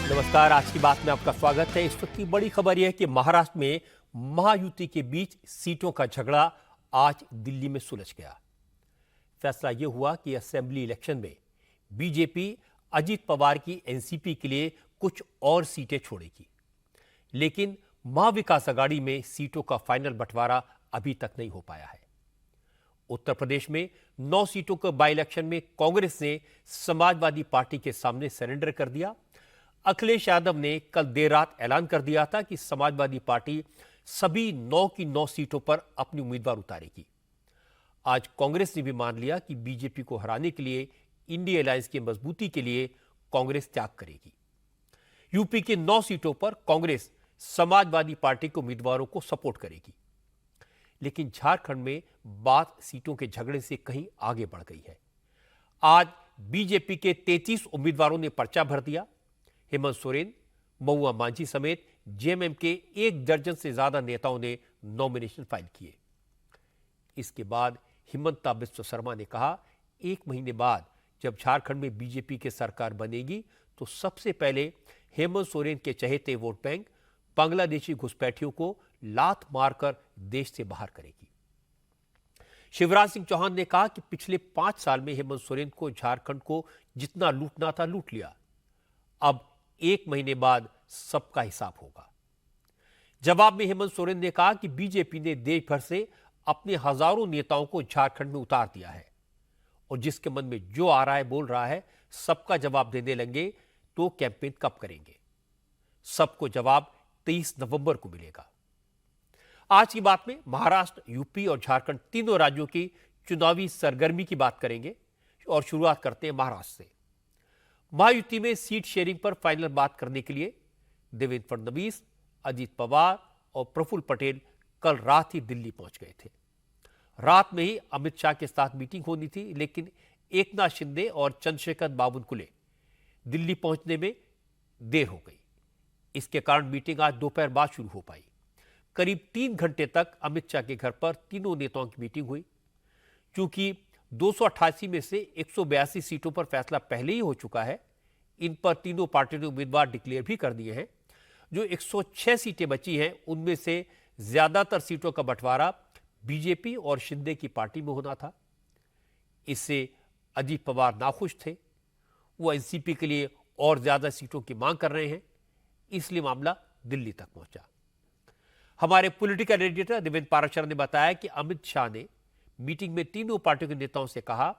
नमस्कार। आज की बात में आपका स्वागत है। इस वक्त की बड़ी खबर यह है कि महाराष्ट्र में महायुति के बीच सीटों का झगड़ा आज दिल्ली में सुलझ गया। फैसला यह हुआ कि असेंबली इलेक्शन में बीजेपी अजीत पवार की एनसीपी के लिए कुछ और सीटें छोड़ेगी, लेकिन महाविकास अघाड़ी में सीटों का फाइनल बंटवारा अभी तक नहीं हो पाया है। उत्तर प्रदेश में 9 सीटों के बाई इलेक्शन में कांग्रेस ने समाजवादी पार्टी के सामने सरेंडर कर दिया। अखिलेश यादव ने कल देर रात ऐलान कर दिया था कि समाजवादी पार्टी सभी 9 की 9 सीटों पर अपनी उम्मीदवार उतारेगी। आज कांग्रेस ने भी मान लिया कि बीजेपी को हराने के लिए इंडिया अलायंस की मजबूती के लिए कांग्रेस त्याग करेगी। यूपी के 9 सीटों पर कांग्रेस समाजवादी पार्टी के उम्मीदवारों को सपोर्ट करेगी, लेकिन झारखंड में बात सीटों के झगड़े से कहीं आगे बढ़ गई है। आज बीजेपी के 33 उम्मीदवारों ने पर्चा भर दिया। हेमंत सोरेन, महुआ मांझी समेत जेएमएम के 1 दर्जन से ज्यादा नेताओं ने नॉमिनेशन फाइल किए। इसके बाद हिमंता बिस्वा शर्मा ने कहा, 1 महीने बाद जब झारखंड में बीजेपी की सरकार बनेगी तो सबसे पहले हेमंत सोरेन के चहेते वोट बैंक बांग्लादेशी घुसपैठियों को लात मारकर देश से बाहर करेगी। शिवराज सिंह चौहान ने कहा कि पिछले 5 साल में हेमंत सोरेन को झारखंड को जितना लूटना था लूट लिया। अब 1 महीने बाद सबका हिसाब होगा। जवाब में हेमंत सोरेन ने कहा कि बीजेपी ने देश भर से अपने हजारों नेताओं को झारखंड में उतार दिया है और जिसके मन में जो आ रहा है बोल रहा है, सबका जवाब देने लगे तो कैंपेन कब करेंगे? सबको जवाब 23 नवंबर को मिलेगा। आज की बात में महाराष्ट्र, यूपी और झारखंड तीनों राज्यों की चुनावी सरगर्मी की बात करेंगे और शुरुआत करते हैं महाराष्ट्र से। महायुति में सीट शेयरिंग पर फाइनल बात करने के लिए देवेंद्र फडणवीस, अजीत पवार और प्रफुल्ल पटेल कल रात ही दिल्ली पहुंच गए थे। रात में ही अमित शाह के साथ मीटिंग होनी थी, लेकिन एकनाथ शिंदे और चंद्रशेखर बावनकुले दिल्ली पहुंचने में देर हो गई। इसके कारण मीटिंग आज दोपहर बाद शुरू हो पाई। करीब 3 घंटे तक अमित शाह के घर पर तीनों नेताओं की मीटिंग हुई। चूंकि 288 में से 182 सीटों पर फैसला पहले ही हो चुका है, इन पर तीनों पार्टियों ने उम्मीदवार डिक्लेयर भी कर दिए हैं। जो 106 सीटें बची हैं, उनमें से ज्यादातर सीटों का बंटवारा बीजेपी और शिंदे की पार्टी में होना था। इससे अजीत पवार नाखुश थे। वो एनसीपी के लिए और ज्यादा सीटों की मांग कर रहे हैं, इसलिए मामला दिल्ली तक पहुंचा। हमारे पॉलिटिकल एडिटर देवेंद्र पाराशर ने बताया कि अमित शाह ने मीटिंग में तीनों पार्टियों के नेताओं से कहा,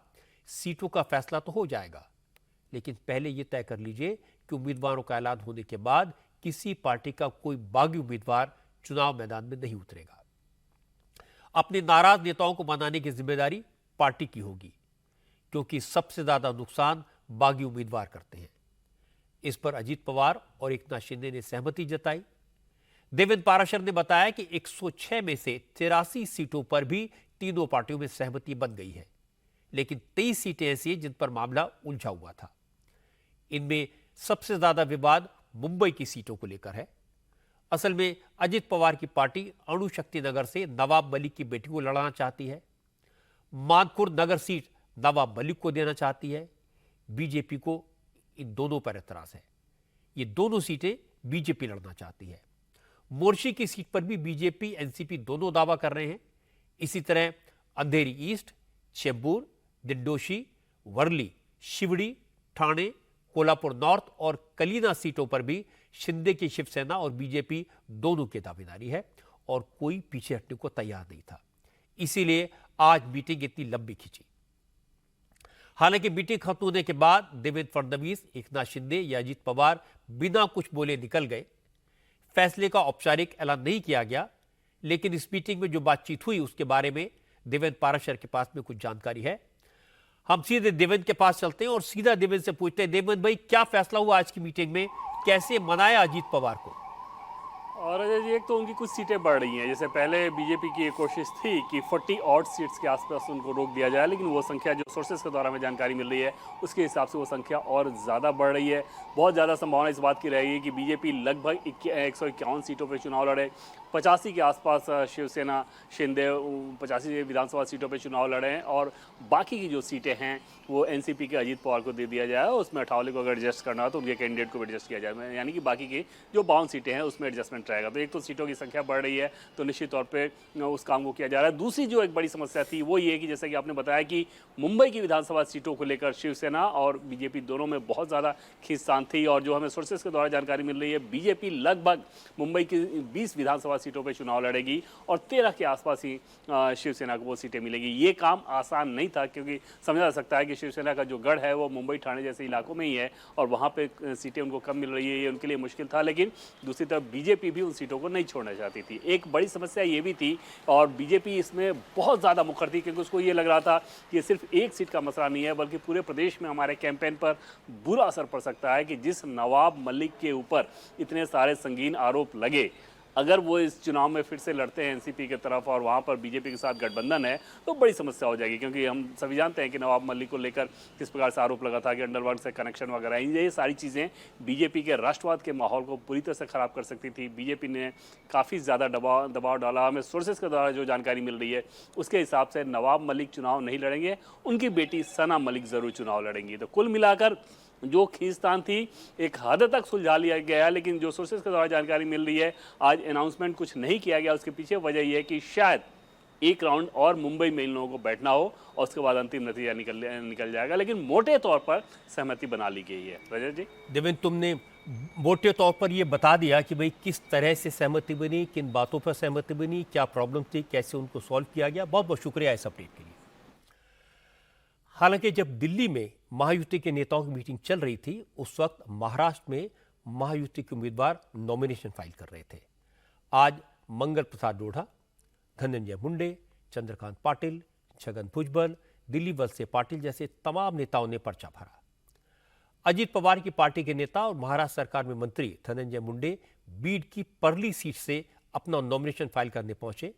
सीटों का फैसला तो हो जाएगा, लेकिन पहले यह तय कर लीजिए कि उम्मीदवारों का ऐलान होने के बाद किसी पार्टी का कोई बागी उम्मीदवार चुनाव मैदान में नहीं उतरेगा। अपने नाराज नेताओं को मनाने की जिम्मेदारी पार्टी की होगी, क्योंकि सबसे ज्यादा नुकसान बागी उम्मीदवार करते हैं। इस पर अजीत पवार और एकनाथ शिंदे ने सहमति जताई। देवेंद्र पाराशर ने बताया कि 106 में से 83 सीटों पर भी तीनों पार्टियों में सहमति बन गई है, लेकिन 23 सीटें ऐसी हैं जिन पर मामला उलझा हुआ था। इनमें सबसे ज्यादा विवाद मुंबई की सीटों को लेकर है। असल में अजित पवार की पार्टी अणुशक्ति नगर से नवाब मलिक की बेटी को लड़ाना चाहती है। मानपुर नगर सीट नवाब मलिक को देना चाहती है। बीजेपी को इन दोनों पर एतराज है। ये दोनों सीटें बीजेपी लड़ना चाहती है। मोर्शी की सीट पर भी बीजेपी एनसीपी दोनों दावा कर रहे हैं। इसी तरह अंधेरी ईस्ट, चेंबूर, दिंडोशी, वर्ली, शिवड़ी, ठाणे, कोल्हापुर नॉर्थ और कलीना सीटों पर भी शिंदे की शिवसेना और बीजेपी दोनों की दावेदारी है और कोई पीछे हटने को तैयार नहीं था। इसीलिए आज मीटिंग इतनी लंबी खिंची। हालांकि मीटिंग खत्म होने के बाद देवेंद्र फडणवीस, एकनाथ शिंदे या अजीत पवार बिना कुछ बोले निकल गए। फैसले का औपचारिक ऐलान नहीं किया गया, लेकिन इस मीटिंग में जो बातचीत हुई उसके बारे में देवेंद्र पाराशर के पास में कुछ जानकारी है। हम सीधे देवेंद्र के पास चलते हैं और सीधा देवेंद्र से पूछते हैं, देवेंद्र भाई, क्या फैसला हुआ आज की मीटिंग में? कैसे मनाया अजीत पवार को? और अजय जी, एक तो उनकी कुछ सीटें बढ़ रही हैं। जैसे पहले बीजेपी की एक कोशिश थी कि 40 ऑड सीट्स के आसपास उनको रोक दिया जाए, लेकिन वो संख्या जो सोर्सेज के द्वारा हमें जानकारी मिल रही है उसके हिसाब से वो संख्या और ज़्यादा बढ़ रही है। बहुत ज़्यादा संभावना इस बात की रहेगी कि बीजेपी लगभग 151 सीटों पर चुनाव लड़े, 85 के आसपास शिवसेना शिंदे 85 विधानसभा सीटों पर चुनाव लड़े हैं, और बाकी की जो सीटें हैं वो एनसीपी के अजीत पवार को दे दिया जाए। उसमें अठावले को अगर एडजस्ट करना हो तो उनके कैंडिडेट को भी एडजस्ट किया जाए, यानी कि बाकी की जो 52 सीटें हैं उसमें एडजस्टमेंट रहेगा। तो एक तो सीटों की संख्या बढ़ रही है, तो निश्चित तौर पे उस काम को किया जा रहा है। दूसरी जो एक बड़ी समस्या थी वो ये कि जैसे कि आपने बताया कि मुंबई की विधानसभा सीटों को लेकर शिवसेना और बीजेपी दोनों में बहुत ज़्यादा खींचतान थी, और जो हमें सोर्सेज के द्वारा जानकारी मिल रही है बीजेपी लगभग मुंबई की 20 विधानसभा सीटों पर चुनाव लड़ेगी और 13 के आसपास ही शिवसेना को वो सीटें मिलेगी। ये काम आसान नहीं था, क्योंकि समझा जा सकता है कि शिवसेना का जो गढ़ है वो मुंबई ठाणे जैसे इलाकों में ही है, और वहाँ पे सीटें उनको कम मिल रही है, ये उनके लिए मुश्किल था। लेकिन दूसरी तरफ बीजेपी भी उन सीटों को नहीं छोड़ना चाहती थी। एक बड़ी समस्या ये भी थी, और बीजेपी इसमें बहुत ज़्यादा मुखर थी, क्योंकि उसको ये लग रहा था कि ये सिर्फ एक सीट का मसला नहीं है, बल्कि पूरे प्रदेश में हमारे कैंपेन पर बुरा असर पड़ सकता है कि जिस नवाब मलिक के ऊपर इतने सारे संगीन आरोप लगे, अगर वो इस चुनाव में फिर से लड़ते हैं एनसीपी की तरफ और वहाँ पर बीजेपी के साथ गठबंधन है, तो बड़ी समस्या हो जाएगी। क्योंकि हम सभी जानते हैं कि नवाब मलिक को लेकर किस प्रकार से आरोप लगा था कि अंडरवर्ल्ड से कनेक्शन वगैरह, ये सारी चीज़ें बीजेपी के राष्ट्रवाद के माहौल को पूरी तरह से ख़राब कर सकती थी। बीजेपी ने काफ़ी ज़्यादा दबाव डाला। हमें सोर्सेज के द्वारा जो जानकारी मिल रही है उसके हिसाब से नवाब मलिक चुनाव नहीं लड़ेंगे, उनकी बेटी सना मलिक ज़रूर चुनाव लड़ेंगी। तो कुल मिलाकर जो खींचतान थी एक हद तक सुलझा लिया गया, लेकिन जो सोर्सेज के द्वारा जानकारी मिल रही है आज अनाउंसमेंट कुछ नहीं किया गया। उसके पीछे वजह यह है कि शायद एक राउंड और मुंबई में इन लोगों को बैठना हो और उसके बाद अंतिम नतीजा निकल जाएगा, लेकिन मोटे तौर पर सहमति बना ली गई है। रजत जी, देवेंद्र, तुमने मोटे तौर पर यह बता दिया कि भाई किस तरह से सहमति बनी, किन बातों पर सहमति बनी, क्या प्रॉब्लम थी, कैसे उनको सॉल्व किया गया। बहुत बहुत शुक्रिया इस अपडेट के लिए। हालांकि जब दिल्ली में महायुति के नेताओं की मीटिंग चल रही थी, उस वक्त महाराष्ट्र में महायुति के उम्मीदवार नॉमिनेशन फाइल कर रहे थे। आज मंगल प्रसाद लोढ़ा, धनंजय मुंडे, चंद्रकांत पाटिल, छगन भुजबल, दिल्ली वलसे पाटिल जैसे तमाम नेताओं ने पर्चा भरा। अजीत पवार की पार्टी के नेता और महाराष्ट्र सरकार में मंत्री धनंजय मुंडे बीड की परली सीट से अपना नॉमिनेशन फाइल करने पहुंचे,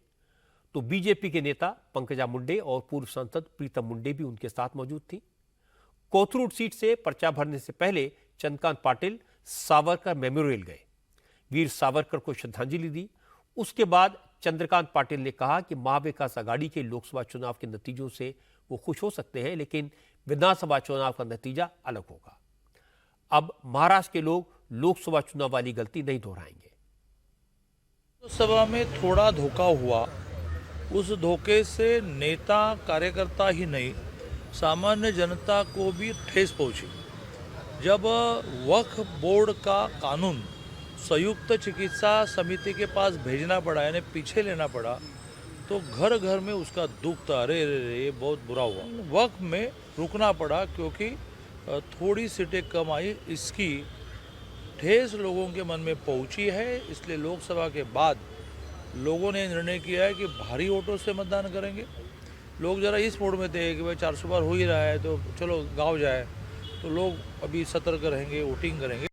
तो बीजेपी के नेता पंकजा मुंडे और पूर्व सांसद प्रीतम मुंडे भी उनके साथ मौजूद थी। कोथरूड सीट से पर्चा भरने से पहले चंद्रकांत पाटिल सावरकर मेमोरियल गए, वीर सावरकर को श्रद्धांजलि दी। उसके बाद चंद्रकांत पाटिल ने कहा कि महाविकास आघाड़ी के लोकसभा चुनाव के नतीजों से वो खुश हो सकते हैं, लेकिन विधानसभा चुनाव का नतीजा अलग होगा। अब महाराष्ट्र के लोग लोकसभा चुनाव वाली गलती नहीं दोहराएंगे। लोकसभा में थोड़ा धोखा हुआ, उस धोखे से नेता कार्यकर्ता ही नहीं सामान्य जनता को भी ठेस पहुंची। जब वक्फ बोर्ड का कानून संयुक्त चिकित्सा समिति के पास भेजना पड़ा, यानी पीछे लेना पड़ा, तो घर घर में उसका दुख था, अरे ये बहुत बुरा हुआ। वक्फ में रुकना पड़ा क्योंकि थोड़ी सीटें कम आई, इसकी ठेस लोगों के मन में पहुंची है। इसलिए लोकसभा के बाद लोगों ने निर्णय किया है कि भारी वोटों से मतदान करेंगे। लोग जरा इस मोड में थे कि भाई 400 बार हो ही रहा है तो चलो गांव जाए, तो लोग अभी सतर्क रहेंगे, वोटिंग करेंगे।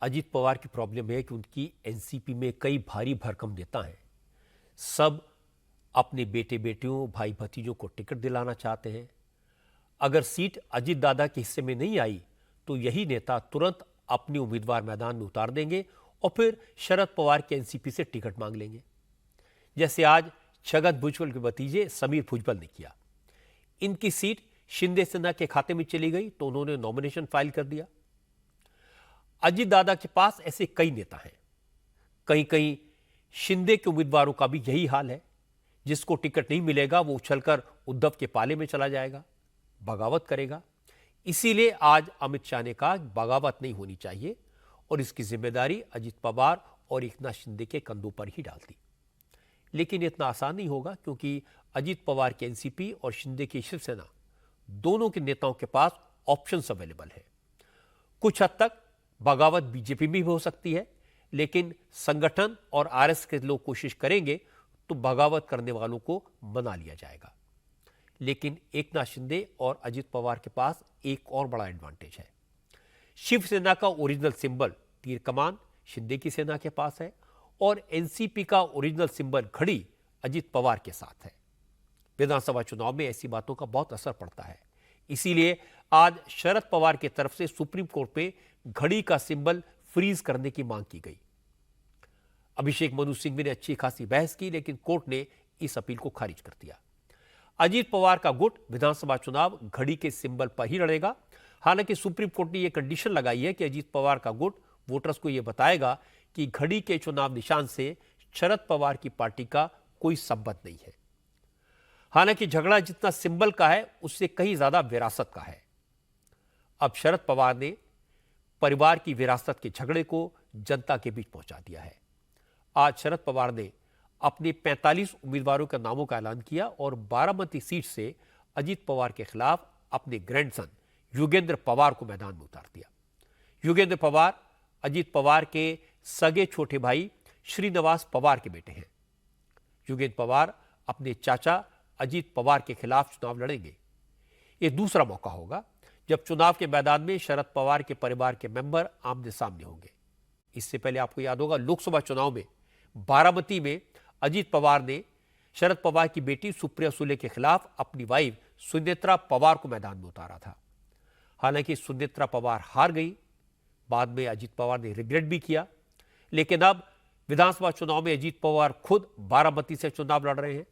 अजीत पवार की प्रॉब्लम है कि उनकी एनसीपी में कई भारी भरकम नेता हैं। सब अपने बेटे बेटियों, भाई भतीजों को टिकट दिलाना चाहते हैं। अगर सीट अजीत दादा के हिस्से में नहीं आई तो यही नेता तुरंत अपने उम्मीदवार मैदान में उतार देंगे और फिर शरद पवार के एनसीपी से टिकट मांग लेंगे, जैसे आज छगन भुजबल के भतीजे समीर भुजबल ने किया। इनकी सीट शिंदे सेना के खाते में चली गई तो उन्होंने नॉमिनेशन फाइल कर दिया। अजीत दादा के पास ऐसे कई नेता हैं। कहीं कहीं शिंदे के उम्मीदवारों का भी यही हाल है। जिसको टिकट नहीं मिलेगा वो उछलकर उद्धव के पाले में चला जाएगा, बगावत करेगा। इसीलिए आज अमित शाह ने कहा बगावत नहीं होनी चाहिए और इसकी जिम्मेदारी अजीत पवार और एकनाथ शिंदे के कंधों पर ही डाल दी। लेकिन इतना आसान नहीं होगा, क्योंकि अजीत पवार के एनसीपी और शिंदे की शिवसेना दोनों के नेताओं के पास ऑप्शंस अवेलेबल है। कुछ हद तक बगावत बीजेपी में भी हो सकती है, लेकिन संगठन और आरएस के लोग कोशिश करेंगे तो बगावत करने वालों को मना लिया जाएगा। लेकिन एकनाथ शिंदे और अजीत पवार के पास एक और बड़ा एडवांटेज है। शिवसेना का ओरिजिनल सिंबल तीर कमान शिंदे की सेना के पास है और एनसीपी का ओरिजिनल सिंबल घड़ी अजीत पवार के साथ है। विधानसभा चुनाव में ऐसी बातों का बहुत असर पड़ता है। इसीलिए आज शरद पवार की तरफ से सुप्रीम कोर्ट में घड़ी का सिंबल फ्रीज करने की मांग की गई। अभिषेक मनु सिंघवी ने अच्छी खासी बहस की, लेकिन कोर्ट ने इस अपील को खारिज कर दिया। अजीत पवार का गुट विधानसभा चुनाव घड़ी के सिंबल पर ही लड़ेगा। हालांकि सुप्रीम कोर्ट ने यह कंडीशन लगाई है कि अजीत पवार का गुट वोटर्स को यह बताएगा कि घड़ी के चुनाव निशान से शरद पवार की पार्टी का कोई संबंध नहीं है। हालांकि झगड़ा जितना सिंबल का है उससे कहीं ज्यादा विरासत का है। अब शरद पवार ने परिवार की विरासत के झगड़े को जनता के बीच पहुंचा दिया है। आज शरद पवार ने अपने 45 उम्मीदवारों के नामों का ऐलान किया और बारामती सीट से अजीत पवार के खिलाफ अपने ग्रैंडसन युगेंद्र पवार को मैदान में उतार दिया। युगेंद्र पवार अजीत पवार के सगे छोटे भाई श्रीनिवास पवार के बेटे हैं। युगेंद्र पवार अपने चाचा अजीत पवार के खिलाफ चुनाव लड़ेंगे। यह दूसरा मौका होगा जब चुनाव के मैदान में शरद पवार के परिवार के मेंबर आमने सामने होंगे। इससे पहले आपको याद होगा, लोकसभा चुनाव में बारामती में अजीत पवार ने शरद पवार की बेटी सुप्रिया सुले के खिलाफ अपनी वाइफ सुनेत्रा पवार को मैदान में उतारा था। हालांकि सुनेत्रा पवार हार गई। बाद में अजीत पवार ने रिग्रेट भी किया, लेकिन अब विधानसभा चुनाव में अजीत पवार खुद बारामती से चुनाव लड़ रहे हैं,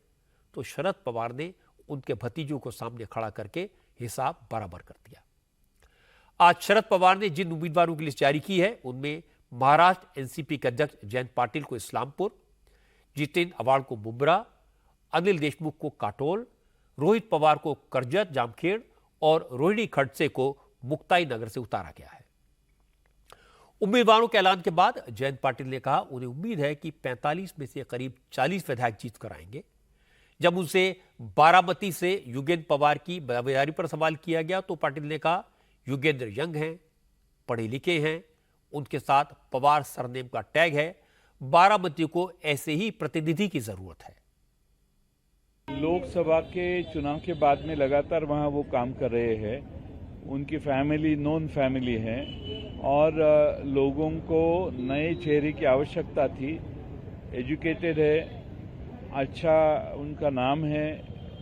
तो शरद पवार ने उनके भतीजों को सामने खड़ा करके हिसाब बराबर कर दिया। आज शरद पवार ने जिन उम्मीदवारों की लिस्ट जारी की है उनमें महाराष्ट्र एनसीपी के अध्यक्ष जयंत पाटिल को इस्लामपुर, जितेंद्र आव्हाड को मुंब्रा, अनिल देशमुख को काटोल, रोहित पवार को करजत जामखेड़ और रोहिणी खड़से को मुक्ताई नगर से उतारा गया है। उम्मीदवारों के ऐलान के बाद जयंत पाटिल ने कहा उन्हें उम्मीद है कि 45 में से करीब 40 विधायक जीत कर आएंगे। जब उनसे बारामती से युगेंद्र पवार की दावेदारी पर सवाल किया गया तो पाटिल ने कहा युगेंद्र यंग हैं, पढ़े लिखे हैं, उनके साथ पवार सरनेम का टैग है। बारामती को ऐसे ही प्रतिनिधि की जरूरत है। लोकसभा के चुनाव के बाद में लगातार वहां वो काम कर रहे हैं। उनकी फैमिली नॉन फैमिली है और लोगों को नए चेहरे की आवश्यकता थी। एजुकेटेड है, अच्छा उनका नाम है,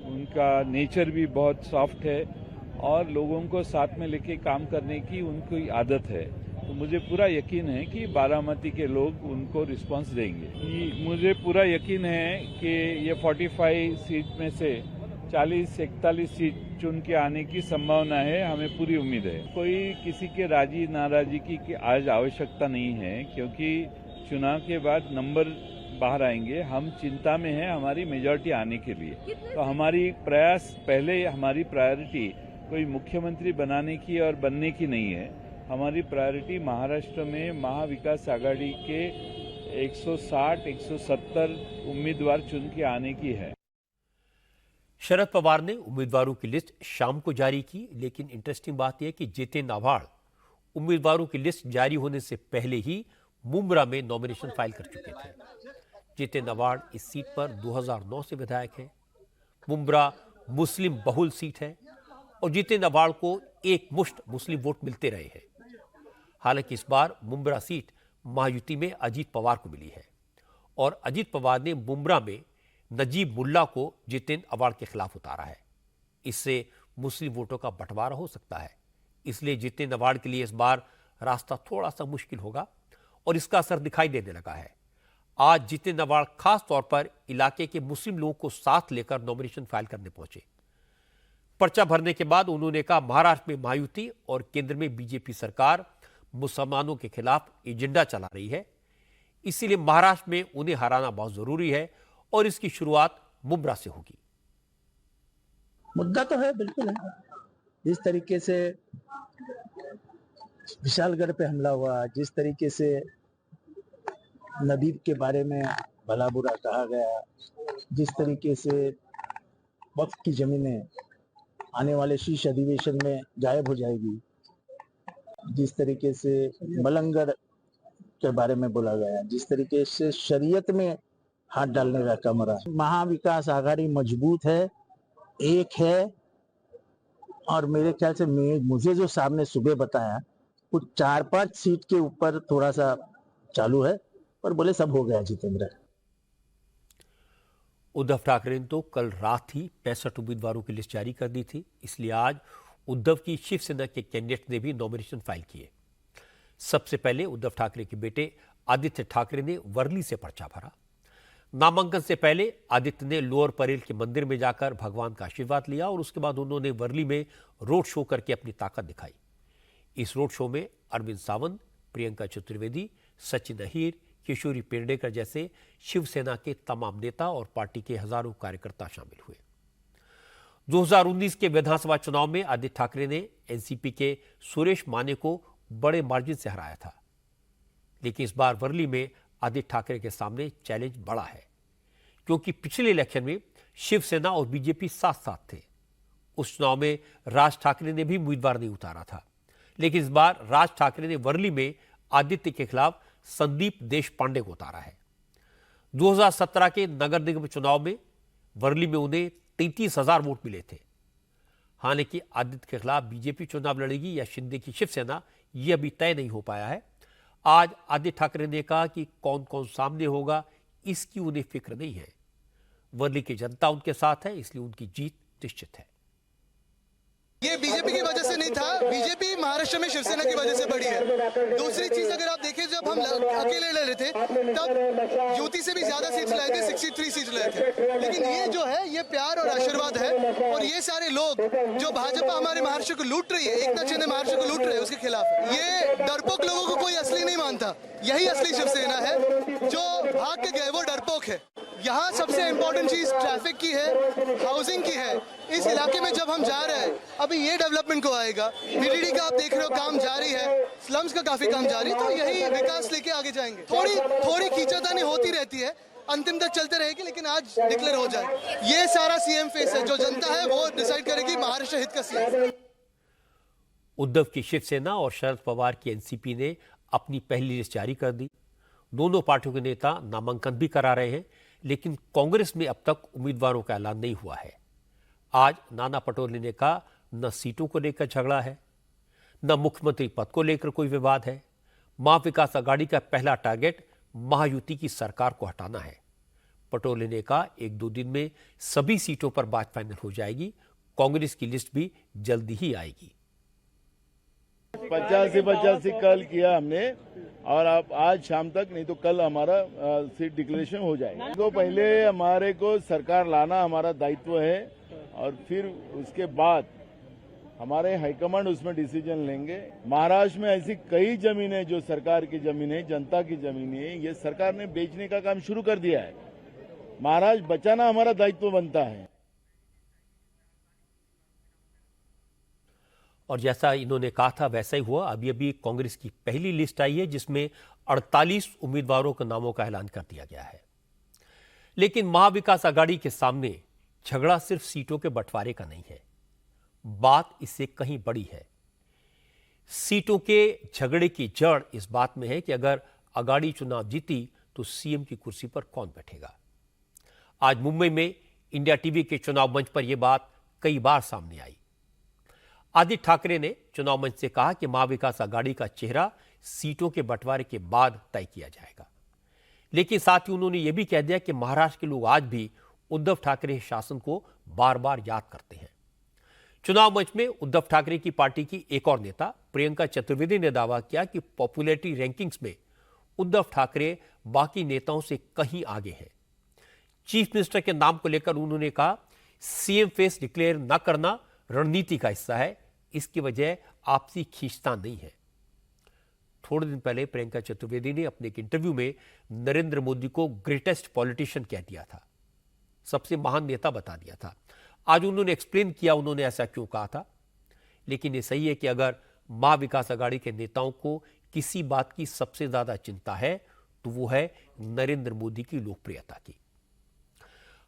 उनका नेचर भी बहुत सॉफ्ट है और लोगों को साथ में लेके काम करने की उनकी आदत है। तो मुझे पूरा यकीन है कि बारामती के लोग उनको रिस्पांस देंगे। मुझे पूरा यकीन है कि ये 45 सीट में से 40-41 सीट चुन के आने की संभावना है। हमें पूरी उम्मीद है। कोई किसी के राजी नाराजी की आज आवश्यकता नहीं है, क्योंकि चुनाव के बाद नंबर बाहर आएंगे। हम चिंता में हैं हमारी मेजॉरिटी आने के लिए। तो हमारी प्रयास, पहले हमारी प्रायोरिटी कोई मुख्यमंत्री बनाने की और बनने की नहीं है। हमारी प्रायोरिटी महाराष्ट्र में महाविकास आघाड़ी के 160-170 उम्मीदवार चुन के आने की है। शरद पवार ने उम्मीदवारों की लिस्ट शाम को जारी की, लेकिन इंटरेस्टिंग बात यह कि जितेंद्र आव्हाड उम्मीदवारों की लिस्ट जारी होने से पहले ही मुंब्रा में नॉमिनेशन फाइल कर चुके थे। जितेंद्र आव्हाड इस सीट पर 2009 से विधायक हैं। मुंब्रा मुस्लिम बहुल सीट है और जितेंद्र आव्हाड को एक मुश्त मुस्लिम वोट मिलते रहे हैं। हालांकि इस बार मुंब्रा सीट महायुति में अजीत पवार को मिली है और अजीत पवार ने मुंब्रा में नजीब मुल्ला को जितेंद्र आव्हाड के खिलाफ उतारा है। इससे मुस्लिम वोटों का बंटवारा हो सकता है। इसलिए जितेंद्र आव्हाड के लिए इस बार रास्ता थोड़ा सा मुश्किल होगा और इसका असर दिखाई देने लगा है। आज जितेंद्र आव्हाड खास तौर पर इलाके के मुस्लिम लोगों को साथ लेकर नॉमिनेशन फाइल करने पहुंचे। पर्चा भरने के बाद उन्होंने कहा महाराष्ट्र में महायुति और केंद्र में बीजेपी सरकार मुसलमानों के खिलाफ एजेंडा चला रही है, इसीलिए महाराष्ट्र में उन्हें हराना बहुत जरूरी है और इसकी शुरुआत मुंब्रा से होगी। मुद्दा तो है, बिल्कुल है। जिस तरीके से विशालगढ़ पे हमला हुआ, जिस तरीके से नदीब के बारे में भला बुरा कहा गया, जिस तरीके से वक्त की जमीनें आने वाले शीर्ष अधिवेशन में गायब हो जाएगी, जिस तरीके से मलंगड़ के बारे में बोला गया, जिस तरीके से शरीयत में हाथ डालने का कमरा। महाविकास आघाड़ी मजबूत है, एक है और मेरे ख्याल से मुझे जो सामने सुबह बताया कुछ 4-5 सीट के ऊपर थोड़ा सा चालू है। पर बोले सब हो गया जितेंद्र। उद्धव ठाकरे ने तो कल रात ही 65 उम्मीदवारों की लिस्ट जारी कर दी थी, इसलिए आज उद्धव की शिवसेना के कैंडिडेट ने भी नॉमिनेशन फाइल किए। सबसे पहले उद्धव ठाकरे के बेटे आदित्य ठाकरे ने वर्ली से पर्चा भरा। नामांकन से पहले आदित्य ने लोअर परेल के मंदिर में जाकर भगवान का आशीर्वाद लिया और उसके बाद उन्होंने वर्ली में रोड शो करके अपनी ताकत दिखाई। इस रोड शो में अरविंद सावंत, प्रियंका चतुर्वेदी, सचिन अहीर, किशोरी पेडनेकर जैसे शिवसेना के तमाम नेता और पार्टी के हजारों कार्यकर्ता शामिल हुए। 2019 के विधानसभा चुनाव में आदित्य ठाकरे ने एनसीपी के सुरेश माने को बड़े मार्जिन से हराया था, लेकिन इस बार वर्ली में आदित्य ठाकरे के सामने चैलेंज बड़ा है, क्योंकि पिछले इलेक्शन में शिवसेना और बीजेपी साथ साथ थे। उस चुनाव में राज ठाकरे ने भी उम्मीदवार नहीं उतारा था, लेकिन इस बार राज ठाकरे ने वर्ली में आदित्य के खिलाफ संदीप देशपांडे को उतारा है। 2017 के नगर निगम चुनाव में वर्ली में उन्हें 33,000 वोट मिले थे। हालांकि आदित्य के खिलाफ बीजेपी चुनाव लड़ेगी या शिंदे की शिवसेना, यह अभी तय नहीं हो पाया है। आज आदित्य ठाकरे ने कहा कि कौन कौन सामने होगा इसकी उन्हें फिक्र नहीं है। वर्ली की जनता उनके साथ है, इसलिए उनकी जीत निश्चित है। ये बीजेपी की वजह से नहीं था, बीजेपी महाराष्ट्र में शिवसेना की वजह से बढ़ी है। दूसरी चीज अगर आप देखें, जब हम अकेले लड़ रहे थे तब युति से भी ज्यादा सीट्स लाए थे, 63 सीट्स लाए थे। लेकिन ये जो है ये प्यार और आशीर्वाद है, और ये सारे लोग जो भाजपा हमारे महाराष्ट्र को लूट रही है, एकनाथ शिंदे महाराष्ट्र को लूट रहे हैं, उसके खिलाफ ये डरपोक लोगों को कोई असली नहीं मानता। यही असली शिवसेना है, जो भाग के गए वो डरपोक है। यहाँ सबसे इम्पोर्टेंट चीज ट्रैफिक की है, हाउसिंग की है। इस इलाके में जब हम जा रहे हैं, अभी ये डेवलपमेंट को आएगा। बीडीडी का आप देख रहे हो काम जारी है, स्लम्स का काफी काम जारी, तो यही विकास लेके आगे जाएंगे। थोड़ी खींचातानी होती रहती है, अंतिम तक चलते रहेगी, लेकिन आज डिक्लेयर हो जाए। ये सारा सीएम फेस है, जो जनता है वो डिसाइड करेगी महाराष्ट्र हित का सीएम। उद्धव की शिवसेना और शरद पवार की एनसीपी ने अपनी पहली लिस्ट जारी कर दी। दोनों पार्टियों के नेता नामांकन भी करा रहे हैं, लेकिन कांग्रेस में अब तक उम्मीदवारों का ऐलान नहीं हुआ है। आज नाना पटोले ने कहा, न सीटों को लेकर झगड़ा है, न मुख्यमंत्री पद को लेकर कोई विवाद है। महाविकास आघाड़ी का पहला टारगेट महायुति की सरकार को हटाना है। पटोले ने कहा, 1-2 दिन में सभी सीटों पर बात फाइनल हो जाएगी। कांग्रेस की लिस्ट भी जल्दी ही आएगी। 85 कल किया हमने, और अब आज शाम तक, नहीं तो कल हमारा सीट डिक्लेरेशन हो जाएगा। तो पहले हमारे को सरकार लाना हमारा दायित्व है, और फिर उसके बाद हमारे हाईकमांड उसमें डिसीजन लेंगे। महाराष्ट्र में ऐसी कई जमीनें जो सरकार की जमीन है, जनता की जमीन है, ये सरकार ने बेचने का काम शुरू कर दिया है। महाराष्ट्र बचाना हमारा दायित्व बनता है। और जैसा इन्होंने कहा था वैसा ही हुआ। अभी अभी कांग्रेस की पहली लिस्ट आई है, जिसमें 48 उम्मीदवारों के नामों का ऐलान कर दिया गया है। लेकिन महाविकास आघाड़ी के सामने झगड़ा सिर्फ सीटों के बंटवारे का नहीं है, बात इससे कहीं बड़ी है। सीटों के झगड़े की जड़ इस बात में है कि अगर आघाड़ी चुनाव जीती तो सीएम की कुर्सी पर कौन बैठेगा। आज मुंबई में इंडिया टीवी के चुनाव मंच पर यह बात कई बार सामने आई। आदित्य ठाकरे ने चुनाव मंच से कहा कि महाविकास आघाड़ी का चेहरा सीटों के बंटवारे के बाद तय किया जाएगा, लेकिन साथ ही उन्होंने यह भी कह दिया कि महाराष्ट्र के लोग आज भी उद्धव ठाकरे शासन को बार बार याद करते हैं। चुनाव मंच में उद्धव ठाकरे की पार्टी की एक और नेता प्रियंका चतुर्वेदी ने दावा किया कि पॉपुलैरिटी रैंकिंग्स में उद्धव ठाकरे बाकी नेताओं से कहीं आगे हैं। चीफ मिनिस्टर के नाम को लेकर उन्होंने कहा, सीएम फेस डिक्लेयर न करना रणनीति का हिस्सा है, इसकी वजह आपसी खींचतान नहीं है। थोड़े दिन पहले प्रियंका चतुर्वेदी ने अपने एक इंटरव्यू में नरेंद्र मोदी को ग्रेटेस्ट पॉलिटिशियन कह दिया था, सबसे महान नेता बता दिया था। आज उन्होंने एक्सप्लेन किया उन्होंने ऐसा क्यों कहा था। लेकिन ये सही है कि अगर महाविकास आघाड़ी के नेताओं को किसी बात की सबसे ज्यादा चिंता है तो वो है नरेंद्र मोदी की लोकप्रियता की।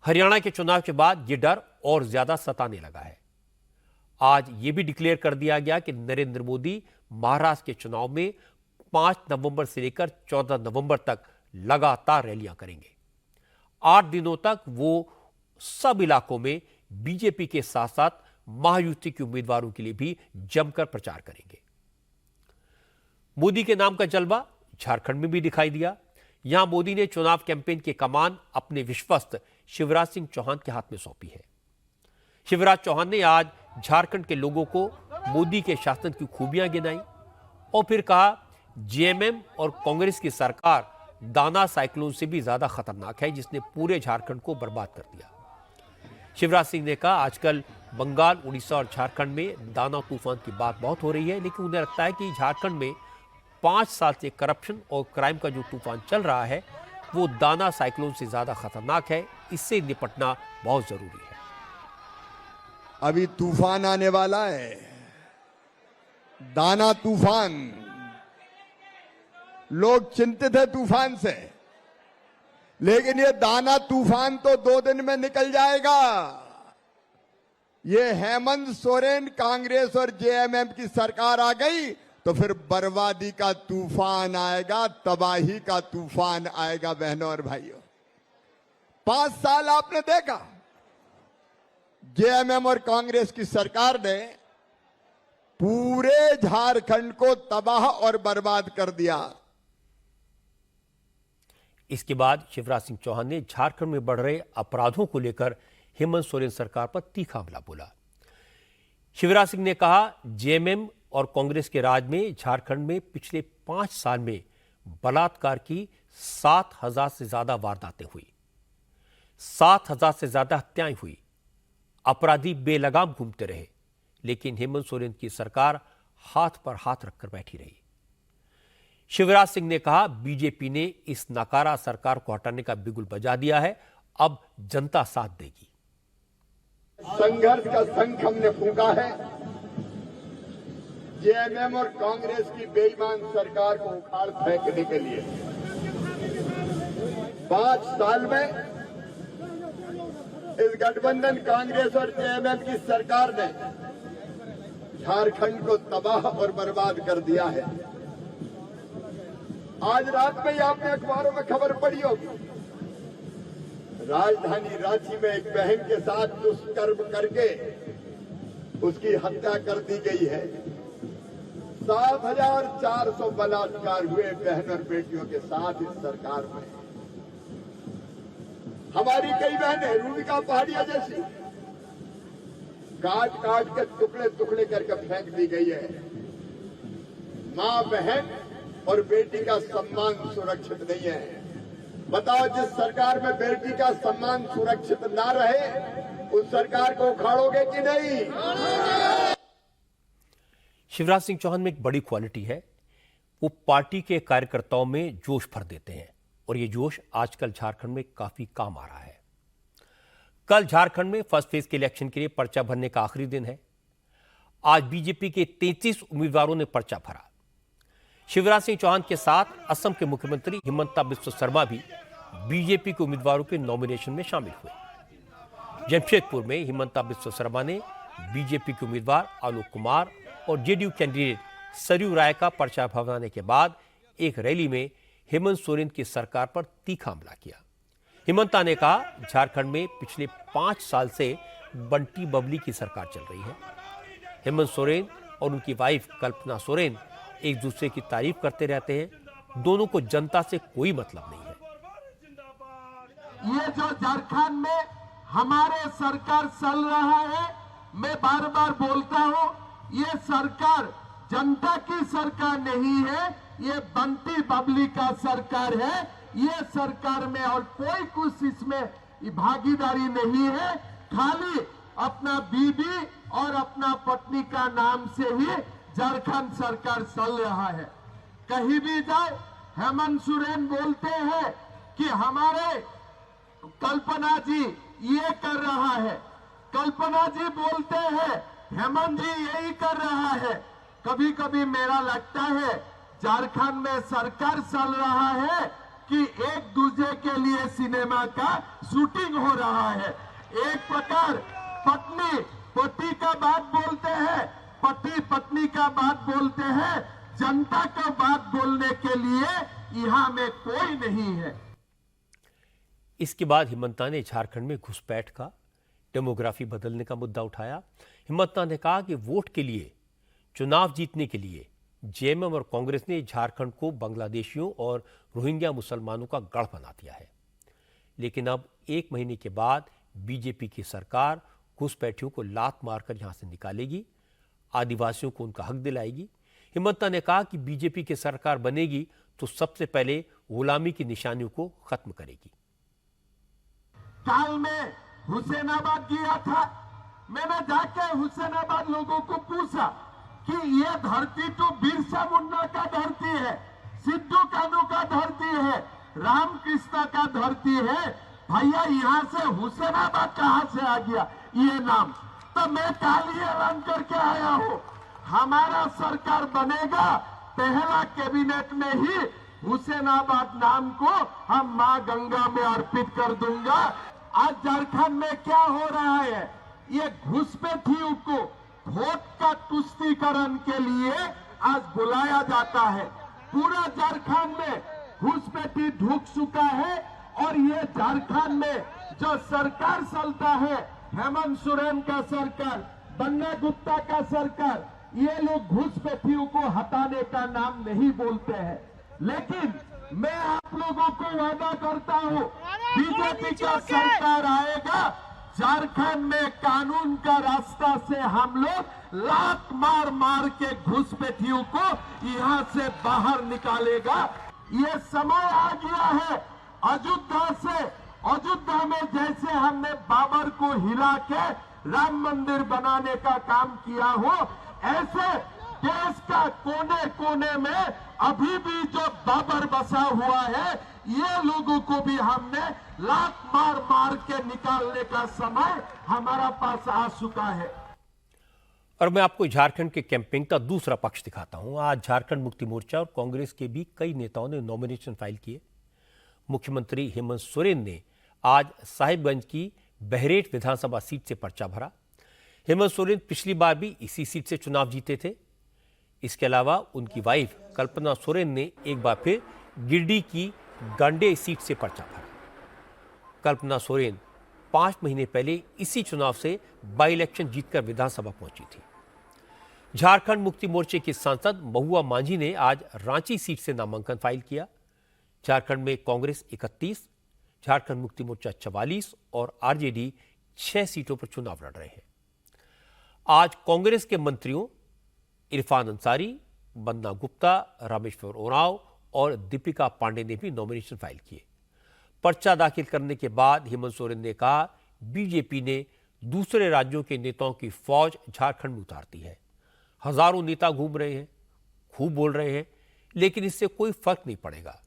हरियाणा के चुनाव के बाद यह डर और ज्यादा सताने लगा है। आज यह भी डिक्लेयर कर दिया गया कि नरेंद्र मोदी महाराष्ट्र के चुनाव में 5 नवंबर से लेकर 14 नवंबर तक लगातार रैलियां करेंगे। 8 दिनों तक वो सब इलाकों में बीजेपी के साथ साथ महायुति के उम्मीदवारों के लिए भी जमकर प्रचार करेंगे। मोदी के नाम का जलवा झारखंड में भी दिखाई दिया। यहां मोदी ने चुनाव कैंपेन की कमान अपने विश्वस्त शिवराज सिंह चौहान के हाथ में सौंपी है। शिवराज चौहान ने आज झारखंड के लोगों को मोदी के शासन की खूबियां गिनाई और फिर कहा, जेएमएम और कांग्रेस की सरकार दाना साइक्लोन से भी ज्यादा खतरनाक है, जिसने पूरे झारखंड को बर्बाद कर दिया। शिवराज सिंह ने कहा, आजकल बंगाल, उड़ीसा और झारखंड में दाना तूफान की बात बहुत हो रही है, लेकिन उन्हें लगता है कि झारखंड में 5 साल से करप्शन और क्राइम का जो तूफान चल रहा है वो दाना साइक्लोन से ज्यादा खतरनाक है। इससे निपटना बहुत जरूरी है। अभी तूफान आने वाला है, दाना तूफान। लोग चिंतित है तूफान से, लेकिन ये दाना तूफान तो 2 दिन में निकल जाएगा। ये हेमंत सोरेन, कांग्रेस और जेएमएम की सरकार आ गई तो फिर बर्बादी का तूफान आएगा, तबाही का तूफान आएगा। बहनों और भाइयों, 5 साल आपने देखा जेएमएम और कांग्रेस की सरकार ने पूरे झारखंड को तबाह और बर्बाद कर दिया। इसके बाद शिवराज सिंह चौहान ने झारखंड में बढ़ रहे अपराधों को लेकर हेमंत सोरेन सरकार पर तीखा हमला बोला। शिवराज सिंह ने कहा, जेएमएम और कांग्रेस के राज में झारखंड में पिछले 5 साल में बलात्कार की 7,000 से ज्यादा वारदातें हुई, 7,000 से ज्यादा हत्याएं हुई, अपराधी बेलगाम घूमते रहे, लेकिन हेमंत सोरेन की सरकार हाथ पर हाथ रखकर बैठी रही। शिवराज सिंह ने कहा, बीजेपी ने इस नाकारा सरकार को हटाने का बिगुल बजा दिया है, अब जनता साथ देगी। संघर्ष का शंख हमने फूंका है। जेएमएम और कांग्रेस की बेईमान सरकार को उखाड़ फेंकने के लिए 5 साल में इस गठबंधन कांग्रेस और जेएमएम की सरकार ने झारखंड को तबाह और बर्बाद कर दिया है। आज रात में ही आपने अखबारों में खबर पढ़ी होगी, राजधानी रांची में एक बहन के साथ दुष्कर्म करके उसकी हत्या कर दी गई है। 7,400 बलात्कार हुए बहन और बेटियों के साथ इस सरकार में। हमारी कई बहनें रूबिका पहाड़िया जैसी काट काट के टुकड़े टुकड़े करके फेंक दी गई है। मां, बहन और बेटी का सम्मान सुरक्षित नहीं है। बताओ, जिस सरकार में बेटी का सम्मान सुरक्षित ना रहे उस सरकार को उखाड़ोगे कि नहीं? शिवराज सिंह चौहान में एक बड़ी क्वालिटी है, वो पार्टी के कार्यकर्ताओं में जोश भर देते हैं और ये जोश आजकल झारखंड में काफी काम आ रहा है। कल झारखंड में फर्स्ट फेज के इलेक्शन के लिए पर्चा भरने का आखिरी दिन है। आज बीजेपी के 33 उम्मीदवारों ने पर्चा भरा। शिवराज सिंह चौहान के साथ असम के मुख्यमंत्री हिमंता बिस्वा शर्मा भी बीजेपी के उम्मीदवारों के नॉमिनेशन में शामिल हुए। जमशेदपुर में हिमंता बिस्वा शर्मा ने बीजेपी के उम्मीदवार आलोक कुमार और जेडीयू कैंडिडेट सरयू राय का पर्चा भरवाने के बाद एक रैली में हेमंत सोरेन की सरकार पर तीखा हमला किया। हिमंता ने कहा, झारखंड में पिछले 5 साल से बंटी बबली की सरकार चल रही है। हेमंत सोरेन और उनकी वाइफ कल्पना सोरेन एक दूसरे की तारीफ करते रहते हैं। दोनों को जनता से कोई मतलब नहीं है। ये जो झारखंड में हमारे सरकार चल रहा है, मैं बार बार बोलता हूं, ये सरकार जनता की सरकार नहीं है, ये बंटी बबली का सरकार है। ये सरकार में और कोई कुछ इसमें भागीदारी नहीं है, खाली अपना बीबी और अपना पत्नी का नाम से ही झारखंड सरकार चल रहा है। कहीं भी जाए हेमंत सोरेन बोलते हैं कि हमारे कल्पना जी ये कर रहा है, कल्पना जी बोलते हैं हेमंत जी यही कर रहा है। कभी कभी मेरा लगता है झारखंड में सरकार चल रहा है कि एक दूसरे के लिए सिनेमा का शूटिंग हो रहा है। एक प्रकार पत्नी पति का बात बोलते हैं, पति पत्नी का बात बोलते हैं, जनता का बात बोलने के लिए यहाँ में कोई नहीं है। इसके बाद हिमंता ने झारखंड में घुसपैठ का, डेमोग्राफी बदलने का मुद्दा उठाया। हिमंता ने कहा कि वोट के लिए, चुनाव जीतने के लिए जेएमएम और कांग्रेस ने झारखंड को बांग्लादेशियों और रोहिंग्या मुसलमानों का गढ़ बना दिया है। लेकिन अब 1 महीने के बाद बीजेपी की सरकार घुसपैठियों को लात मारकर यहां से निकालेगी, आदिवासियों को उनका हक दिलाएगी। हिमंता ने कहा कि बीजेपी की सरकार बनेगी तो सबसे पहले गुलामी की निशानियों को खत्म करेगी। काल में हुसैनाबाद गया था, मैंने जाके हुसैनाबाद लोगों को पूछा कि ये धरती तो बिरसा मुंडा का धरती है, सिद्धू कानू का धरती है, रामकृष्ण का धरती है, भैया यहाँ से हुसैनाबाद कहाँ से आ गया ये नाम? तो मैं काल ही ऐलान करके आया हूँ, हमारा सरकार बनेगा, पहला कैबिनेट में ही हुसैनाबाद नाम को हम मां गंगा में अर्पित कर दूंगा। आज झारखंड में क्या हो रहा है, ये घुसपैठियों को वोट का तुष्टीकरण के लिए आज बुलाया जाता है। पूरा झारखंड में घुसपैठी ढुक चुका है और ये झारखंड में जो सरकार चलता है, हेमंत सोरेन का सरकार, बन्ना गुप्ता का सरकार, ये लोग घुसपैठियों को हटाने का नाम नहीं बोलते हैं। लेकिन मैं आप लोगों को वादा करता हूँ, बीजेपी का सरकार आएगा, झारखंड में कानून का रास्ता से हम लोग लात मार मार के घुसपैठियों को यहाँ से बाहर निकालेगा। ये समय आ गया है अयोध्या से, अयोध्या में जैसे हमने बाबर को हिला के राम मंदिर बनाने का काम किया हो, ऐसे देश का कोने कोने में अभी भी जो बाबर बसा हुआ है, ये लोगों को भी हमने लात मार मार के निकालने का समय हमारा पास आ चुका है। और मैं आपको झारखंड के कैंपेन का दूसरा पक्ष दिखाता हूं। आज झारखंड मुक्ति मोर्चा और कांग्रेस के भी कई नेताओं ने नॉमिनेशन फाइल किए। मुख्यमंत्री हेमंत सोरेन ने आज साहिबगंज की बहरेट विधानसभा सीट से पर्चा भरा। हेमंत सोरेन पिछली बार भी इसी सीट से चुनाव जीते थे। इसके अलावा उनकी वाइफ कल्पना सोरेन ने एक बार फिर गिरिडीह की गांडे सीट से पर्चा भरा। कल्पना सोरेन 5 महीने पहले इसी चुनाव से बाई इलेक्शन जीतकर विधानसभा पहुंची थी। झारखंड मुक्ति मोर्चे के सांसद महुआ मांझी ने आज रांची सीट से नामांकन फाइल किया। झारखंड में कांग्रेस 31, झारखंड मुक्ति मोर्चा 44 और आरजेडी 6 सीटों पर चुनाव लड़ रहे हैं। आज कांग्रेस के मंत्रियों इरफान अंसारी, बन्ना गुप्ता, रामेश्वर ओरांव और दीपिका पांडे ने भी नॉमिनेशन फाइल किए। पर्चा दाखिल करने के बाद हेमंत सोरेन ने कहा, बीजेपी ने दूसरे राज्यों के नेताओं की फौज झारखंड में उतार दी है। हजारों नेता घूम रहे हैं, खूब बोल रहे हैं, लेकिन इससे कोई फर्क नहीं पड़ेगा।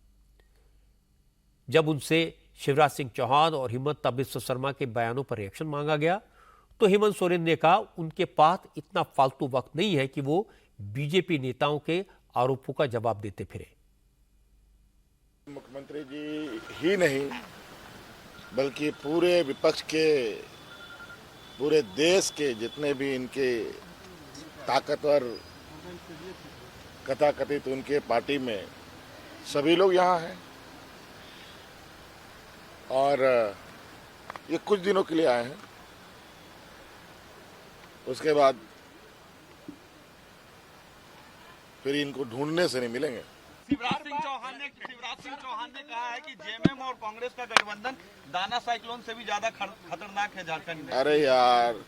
जब उनसे शिवराज सिंह चौहान और हिमंता बिस्वा शर्मा के बयानों पर रिएक्शन मांगा गया तो हेमंत सोरेन ने कहा उनके पास इतना फालतू वक्त नहीं है कि वो बीजेपी नेताओं के आरोपों का जवाब देते फिरे। मुख्यमंत्री जी ही नहीं बल्कि पूरे विपक्ष के, पूरे देश के जितने भी इनके ताकतवर कथाकथित उनके पार्टी में सभी लोग यहाँ हैं और ये कुछ दिनों के लिए आए हैं। उसके बाद फिर इनको ढूंढने से नहीं मिलेंगे। शिवराज सिंह चौहान ने कहा है कि जेएमएम और कांग्रेस का गठबंधन दाना साइक्लोन से भी ज्यादा खतरनाक है झारखंड में। अरे यार,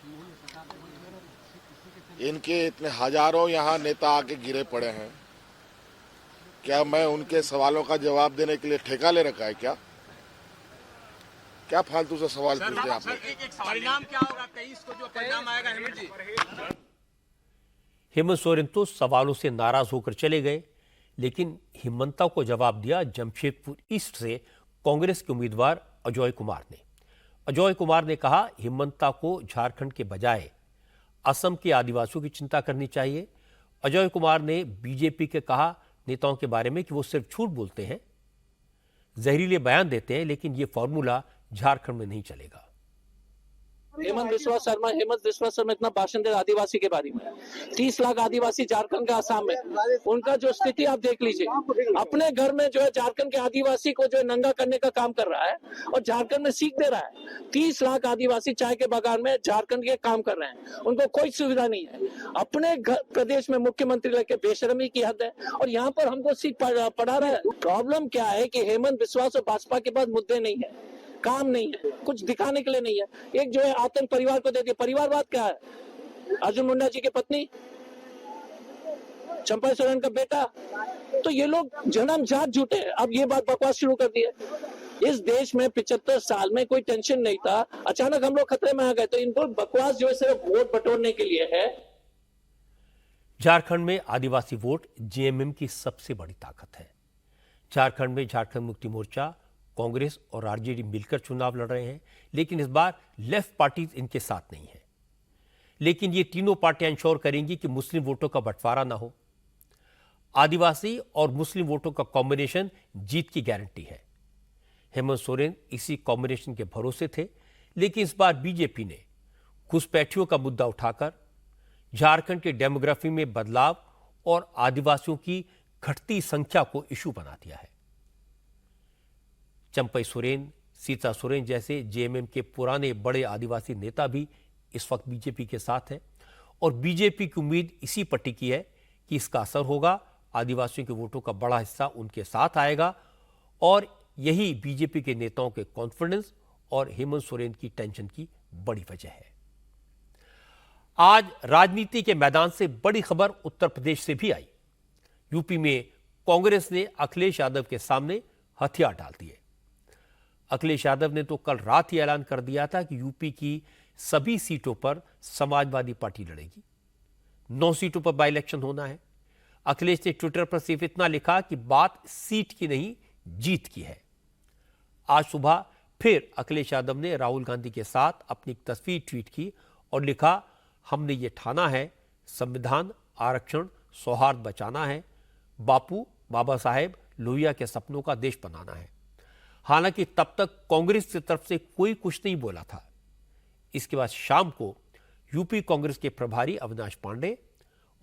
इनके इतने हजारों यहाँ नेता आके गिरे पड़े हैं, क्या मैं उनके सवालों का जवाब देने के लिए ठेका ले रखा है क्या? क्या फालतू से सवाल पूछते हैं आप? परिणाम क्या होगा 23 को, जो परिणाम आएगा हेमंत जी? हेमंत सोरेन तो सवालों से नाराज होकर चले गए, लेकिन हिमंता को जवाब दिया जमशेदपुर ईस्ट से कांग्रेस के उम्मीदवार अजय कुमार ने। अजय कुमार ने कहा, हिमंता को झारखंड के बजाय असम के आदिवासियों की चिंता करनी चाहिए। अजय कुमार ने बीजेपी के कहा नेताओं के बारे में कि वो सिर्फ झूठ बोलते हैं, जहरीले बयान देते हैं, लेकिन ये फॉर्मूला झारखंड में नहीं चलेगा। हेमंत बिस्वा शर्मा इतना भाषण दे आदिवासी के बारे में। 30 लाख आदिवासी झारखंड के आसाम में, उनका जो स्थिति आप देख लीजिए। अपने घर में जो है झारखंड के आदिवासी को जो है नंगा करने का काम कर रहा है और झारखंड में सीख दे रहा है। 30 लाख आदिवासी चाय के बागान में झारखंड के काम कर रहे हैं, उनको कोई सुविधा नहीं है। अपने प्रदेश में मुख्यमंत्री लेके बेशर्मी की हद है और यहाँ पर हमको सीट पढ़ा रहा है। प्रॉब्लम क्या है कि हेमंत बिस्वा और भाजपा के पास मुद्दे नहीं है, काम नहीं है, कुछ दिखाने के लिए नहीं है। एक जो है आतंक परिवार को दे दिया। परिवारवाद क्या है? अर्जुन मुंडा जी की पत्नी, चंपा सोरेन का बेटा, तो ये लोग जन्म जात झूठे हैं। अब ये बात बकवास शुरू कर दी है। इस देश में 75 साल में कोई टेंशन नहीं था, अचानक हम लोग खतरे में आ गए। तो इनको बकवास जो है सिर्फ वोट बटोरने के लिए है। झारखंड में आदिवासी वोट जेएमएम की सबसे बड़ी ताकत है। झारखंड में झारखंड मुक्ति मोर्चा, कांग्रेस और आरजेडी मिलकर चुनाव लड़ रहे हैं, लेकिन इस बार लेफ्ट पार्टीज इनके साथ नहीं है। लेकिन ये तीनों पार्टियां इंश्योर करेंगी कि मुस्लिम वोटों का बंटवारा ना हो। आदिवासी और मुस्लिम वोटों का कॉम्बिनेशन जीत की गारंटी है। हेमंत सोरेन इसी कॉम्बिनेशन के भरोसे थे, लेकिन इस बार बीजेपी ने घुसपैठियों का मुद्दा उठाकर झारखंड के डेमोग्राफी में बदलाव और आदिवासियों की घटती संख्या को इशू बना दिया है। चंपई सोरेन, सीता सोरेन जैसे जेएमएम के पुराने बड़े आदिवासी नेता भी इस वक्त बीजेपी के साथ हैं और बीजेपी की उम्मीद इसी पर टिकी है कि इसका असर होगा, आदिवासियों के वोटों का बड़ा हिस्सा उनके साथ आएगा और यही बीजेपी के नेताओं के कॉन्फिडेंस और हेमंत सोरेन की टेंशन की बड़ी वजह है। आज राजनीति के मैदान से बड़ी खबर उत्तर प्रदेश से भी आई। यूपी में कांग्रेस ने अखिलेश यादव के सामने हथियार डाल दिए। अखिलेश यादव ने तो कल रात ही ऐलान कर दिया था कि यूपी की सभी सीटों पर समाजवादी पार्टी लड़ेगी। 9 सीटों पर बाई इलेक्शन होना है। अखिलेश ने ट्विटर पर सिर्फ इतना लिखा कि बात सीट की नहीं, जीत की है। आज सुबह फिर अखिलेश यादव ने राहुल गांधी के साथ अपनी एक तस्वीर ट्वीट की और लिखा, हमने ये ठाना है, संविधान, आरक्षण, सौहार्द बचाना है, बापू बाबा साहेब लोहिया के सपनों का देश बनाना है। हालांकि तब तक कांग्रेस की तरफ से कोई कुछ नहीं बोला था। इसके बाद शाम को यूपी कांग्रेस के प्रभारी अविनाश पांडे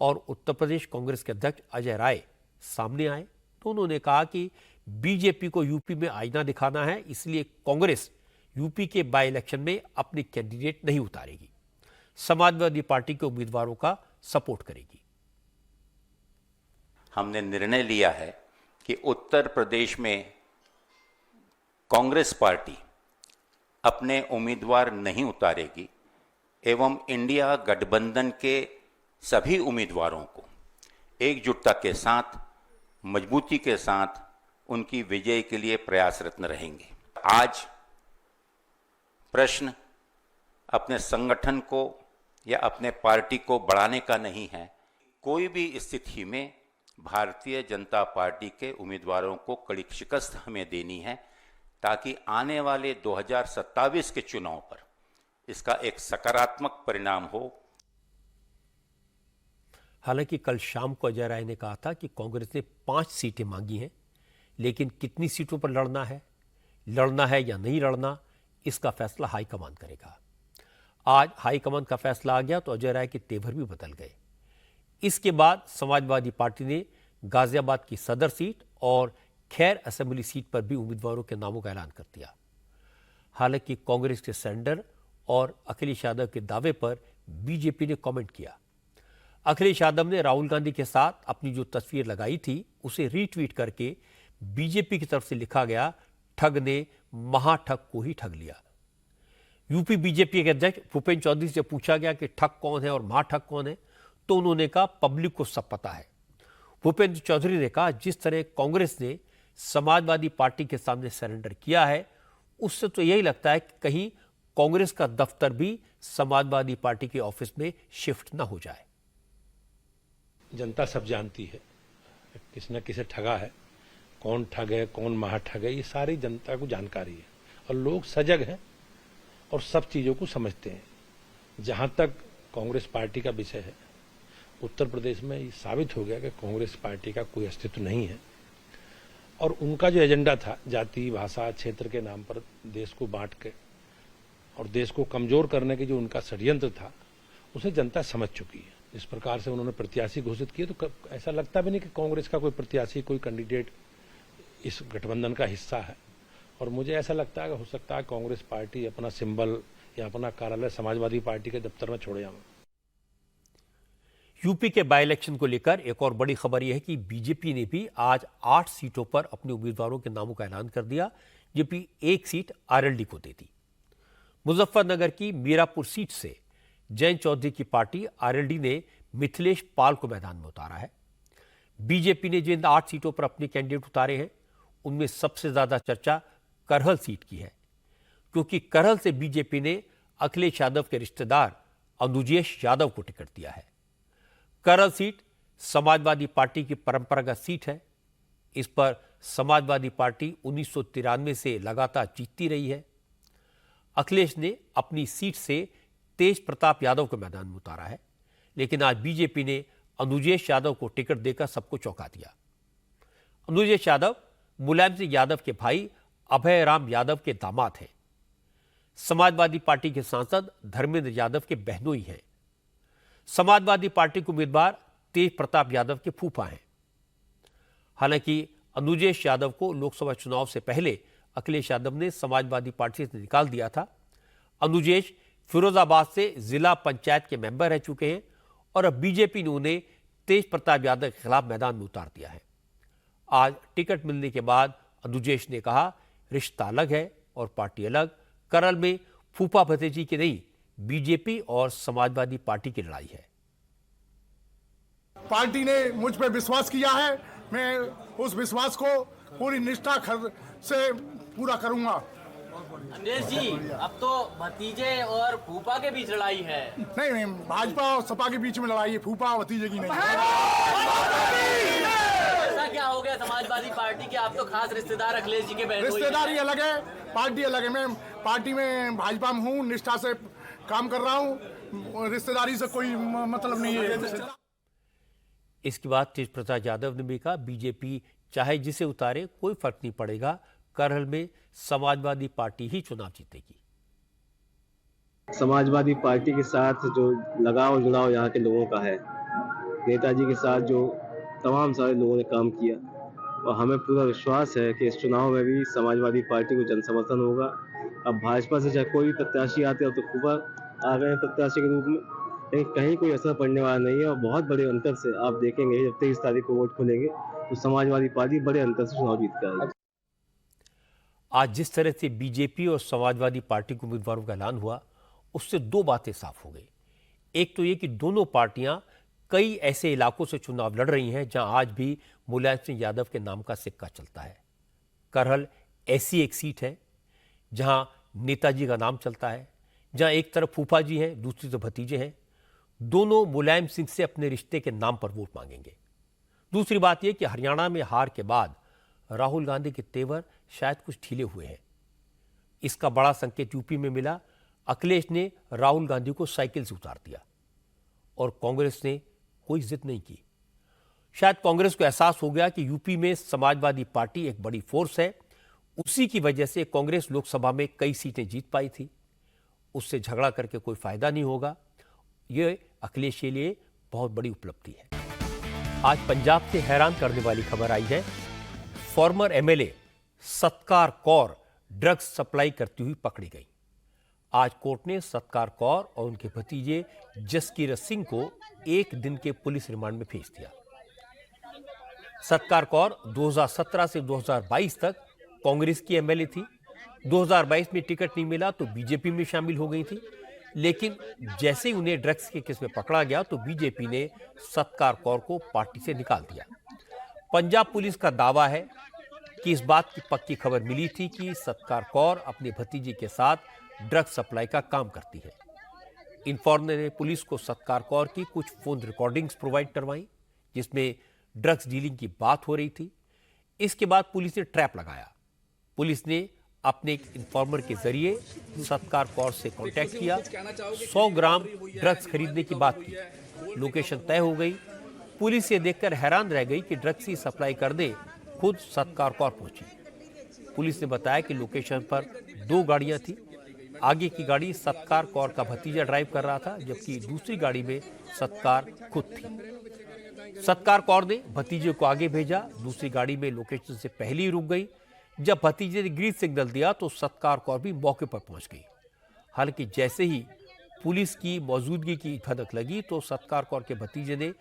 और उत्तर प्रदेश कांग्रेस के अध्यक्ष अजय राय सामने आए। तो उन्होंने कहा कि बीजेपी को यूपी में आईना दिखाना है, इसलिए कांग्रेस यूपी के बाई इलेक्शन में अपनी कैंडिडेट नहीं उतारेगी, समाजवादी पार्टी के उम्मीदवारों का सपोर्ट करेगी। हमने निर्णय लिया है कि उत्तर प्रदेश में कांग्रेस पार्टी अपने उम्मीदवार नहीं उतारेगी एवं इंडिया गठबंधन के सभी उम्मीदवारों को एकजुटता के साथ, मजबूती के साथ उनकी विजय के लिए प्रयासरत रहेंगे। आज प्रश्न अपने संगठन को या अपने पार्टी को बढ़ाने का नहीं है। कोई भी स्थिति में भारतीय जनता पार्टी के उम्मीदवारों को कड़ी शिकस्त हमें देनी है ताकि आने वाले 2027 के चुनाव पर इसका एक सकारात्मक परिणाम हो। हालांकि कल शाम को अजय राय ने कहा था कि कांग्रेस ने 5 सीटें मांगी हैं, लेकिन कितनी सीटों पर लड़ना है या नहीं लड़ना, इसका फैसला हाईकमान करेगा। आज हाईकमान का फैसला आ गया तो अजय राय के तेवर भी बदल गए। इसके बाद समाजवादी पार्टी ने गाजियाबाद की सदर सीट और खैर असेंबली सीट पर भी उम्मीदवारों के नामों का ऐलान कर दिया। हालांकि कांग्रेस के सेंडर और अखिलेश यादव के दावे पर बीजेपी ने कमेंट किया। अखिलेश यादव ने राहुल गांधी के साथ अपनी जो तस्वीर लगाई थी उसे रीट्वीट करके बीजेपी की तरफ से लिखा गया, ठग ने महाठग को ही ठग लिया। यूपी बीजेपी के अध्यक्ष भूपेंद्र चौधरी से पूछा गया कि ठग कौन है और महाठग कौन है, तो उन्होंने कहा पब्लिक को सब पता है। भूपेंद्र चौधरी ने कहा जिस तरह कांग्रेस ने समाजवादी पार्टी के सामने सरेंडर किया है, उससे तो यही लगता है कि कहीं कांग्रेस का दफ्तर भी समाजवादी पार्टी के ऑफिस में शिफ्ट ना हो जाए। जनता सब जानती है, किसी न किसी ठगा है, कौन ठग है, कौन महाठग है, ये सारी जनता को जानकारी है और लोग सजग हैं और सब चीजों को समझते हैं। जहां तक कांग्रेस पार्टी का विषय है, उत्तर प्रदेश में ये साबित हो गया कि कांग्रेस पार्टी का कोई अस्तित्व नहीं है और उनका जो एजेंडा था जाति, भाषा, क्षेत्र के नाम पर देश को बांट के और देश को कमजोर करने की जो उनका षड्यंत्र था उसे जनता समझ चुकी है। इस प्रकार से उन्होंने प्रत्याशी घोषित किए तो ऐसा लगता भी नहीं कि कांग्रेस का कोई प्रत्याशी, कोई कैंडिडेट इस गठबंधन का हिस्सा है। और मुझे ऐसा लगता है कि हो सकता है कांग्रेस पार्टी अपना सिंबल या अपना कार्यालय समाजवादी पार्टी के दफ्तर में छोड़ जाए। यूपी के बाई इलेक्शन को लेकर एक और बड़ी खबर यह है कि बीजेपी ने भी आज 8 सीटों पर अपने उम्मीदवारों के नामों का ऐलान कर दिया, जबकि एक सीट आरएलडी को देती। मुजफ्फरनगर की मीरापुर सीट से जयंत चौधरी की पार्टी आरएलडी ने मिथिलेश पाल को मैदान में उतारा है। बीजेपी ने जिन 8 सीटों पर अपने कैंडिडेट उतारे हैं उनमें सबसे ज्यादा चर्चा करहल सीट की है, क्योंकि करहल से बीजेपी ने अखिलेश यादव के रिश्तेदार अनुजेश यादव को टिकट दिया है। करहल सीट समाजवादी पार्टी की परंपरागत सीट है। इस पर समाजवादी पार्टी 1993 से लगातार जीतती रही है। अखिलेश ने अपनी सीट से तेज प्रताप यादव को मैदान में उतारा है, लेकिन आज बीजेपी ने अनुजेश यादव को टिकट देकर सबको चौंका दिया। अनुजेश यादव मुलायम सिंह यादव के भाई अभय राम यादव के दामाद हैं। समाजवादी पार्टी के सांसद धर्मेंद्र यादव के बहनोई हैं। समाजवादी पार्टी के उम्मीदवार तेज प्रताप यादव के फूफा हैं। हालांकि अनुजेश यादव को लोकसभा चुनाव से पहले अखिलेश यादव ने समाजवादी पार्टी से निकाल दिया था। अनुजेश फिरोजाबाद से जिला पंचायत के मेंबर रह चुके हैं और अब बीजेपी ने उन्हें तेज प्रताप यादव के खिलाफ मैदान में उतार दिया है। आज टिकट मिलने के बाद अनुजेश ने कहा, रिश्ता अलग है और पार्टी अलग। करहल में फूफा भतीजी की नहीं, बीजेपी और समाजवादी पार्टी की लड़ाई है। पार्टी ने मुझ पर विश्वास किया है, मैं उस विश्वास को पूरी निष्ठा से पूरा करूंगा। अनुजेश जी, अब तो भतीजे और फूफा के बीच लड़ाई है। नहीं, भाजपा और सपा के बीच में लड़ाई है, फूफा भतीजे की नहीं। ऐसा क्या हो गया समाजवादी पार्टी के? आप तो खास रिश्तेदार अखिलेश जी के बहनोई हैं। रिश्तेदारी अलग है, पार्टी अलग है। मैं पार्टी में भाजपा में हूँ, निष्ठा से काम कर रहा हूँ, रिश्तेदारी से कोई मतलब नहीं है। इसके बाद तेज प्रताप यादव ने भी कहा, बीजेपी चाहे जिसे उतारे कोई फर्क नहीं पड़ेगा, करहल में समाजवादी पार्टी ही चुनाव जीतेगी। समाजवादी पार्टी के साथ जो लगाव जुड़ाव यहाँ के लोगों का है, नेताजी के साथ जो तमाम सारे लोगों ने काम किया, और हमें पूरा विश्वास है कि इस चुनाव में भी समाजवादी पार्टी को जन समर्थन होगा। अब भाजपा से चाहे कोई भी प्रत्याशी आते हो तो खूब आ गए हैं प्रत्याशी के रूप में, लेकिन कहीं कोई असर पड़ने वाला नहीं है। और बहुत बड़े अंतर से आप देखेंगे जब 23 तारीख को वोट खोलेंगे तो समाजवादी पार्टी बड़े अंतर से चुनाव जीत कर आएगी। आज जिस तरह से बीजेपी और समाजवादी पार्टी के उम्मीदवारों का ऐलान हुआ, उससे दो बातें साफ हो गई। एक तो ये कि दोनों पार्टियां कई ऐसे इलाकों से चुनाव लड़ रही हैं जहां आज भी मुलायम सिंह यादव के नाम का सिक्का चलता है। करहल ऐसी एक सीट है जहां नेताजी का नाम चलता है, जहां एक तरफ फूफा जी हैं, दूसरी तरफ भतीजे हैं। दोनों मुलायम सिंह से अपने रिश्ते के नाम पर वोट मांगेंगे। दूसरी बात यह कि हरियाणा में हार के बाद राहुल गांधी के तेवर शायद कुछ ढीले हुए हैं। इसका बड़ा संकेत यूपी में मिला। अखिलेश ने राहुल गांधी को साइकिल से उतार दिया और कांग्रेस ने कोई जिद नहीं की। शायद कांग्रेस को एहसास हो गया कि यूपी में समाजवादी पार्टी एक बड़ी फोर्स है। उसी की वजह से कांग्रेस लोकसभा में कई सीटें जीत पाई थी। उससे झगड़ा करके कोई फायदा नहीं होगा। यह अखिलेश के लिए बहुत बड़ी उपलब्धि है। आज पंजाब से हैरान करने वाली खबर आई है। फॉर्मर एमएलए सत्कार कौर ड्रग्स सप्लाई करती हुई पकड़ी गई। आज कोर्ट ने सत्कार कौर और उनके भतीजे जसकीरत सिंह को 1 दिन के पुलिस रिमांड में भेज दिया। सत्कार कौर 2017 से 2022 तक कांग्रेस की एमएलए थी। 2022 में टिकट नहीं मिला तो बीजेपी में शामिल हो गई थी, लेकिन जैसे ही उन्हें ड्रग्स के केस में पकड़ा गया तो बीजेपी ने सत्कार कौर को पार्टी से निकाल दिया। पंजाब पुलिस का दावा है कि इस बात की पक्की खबर मिली थी कि सत्कार कौर अपने भतीजे के साथ ड्रग्स सप्लाई का काम करती है। इन्फॉर्मर ने पुलिस को सत्कार कौर की कुछ फोन रिकॉर्डिंग्स प्रोवाइड करवाई जिसमें ड्रग्स डीलिंग की बात हो रही थी। इसके बाद पुलिस ने ट्रैप लगाया। पुलिस ने अपने एक इन्फॉर्मर के जरिए सत्कार कौर से कांटेक्ट किया। 100 ग्राम ड्रग्स खरीदने की बात की। लोकेशन तय हो गई। पुलिस ये देखकर हैरान रह गई कि ड्रग्स की सप्लाई करने खुद सत्कार कौर पहुंची। पुलिस ने बताया कि लोकेशन पर 2 गाड़ियां थी। आगे की गाड़ी सत्कार कौर का भतीजा ड्राइव कर रहा था, जबकि दूसरी गाड़ी में सत्कार खुद थी। सत्कार कौर ने भतीजे को आगे भेजा। दूसरी गाड़ी में लोकेशन से पहले ही रुक गई। जब भतीजे ने ग्रीन सिग्नल दिया तो सत्कार कौर भी मौके पर पहुंच गई। हालांकि जैसे ही पुलिस की मौजूदगी की भनक लगी तो सत्कार कौर के भतीजे ने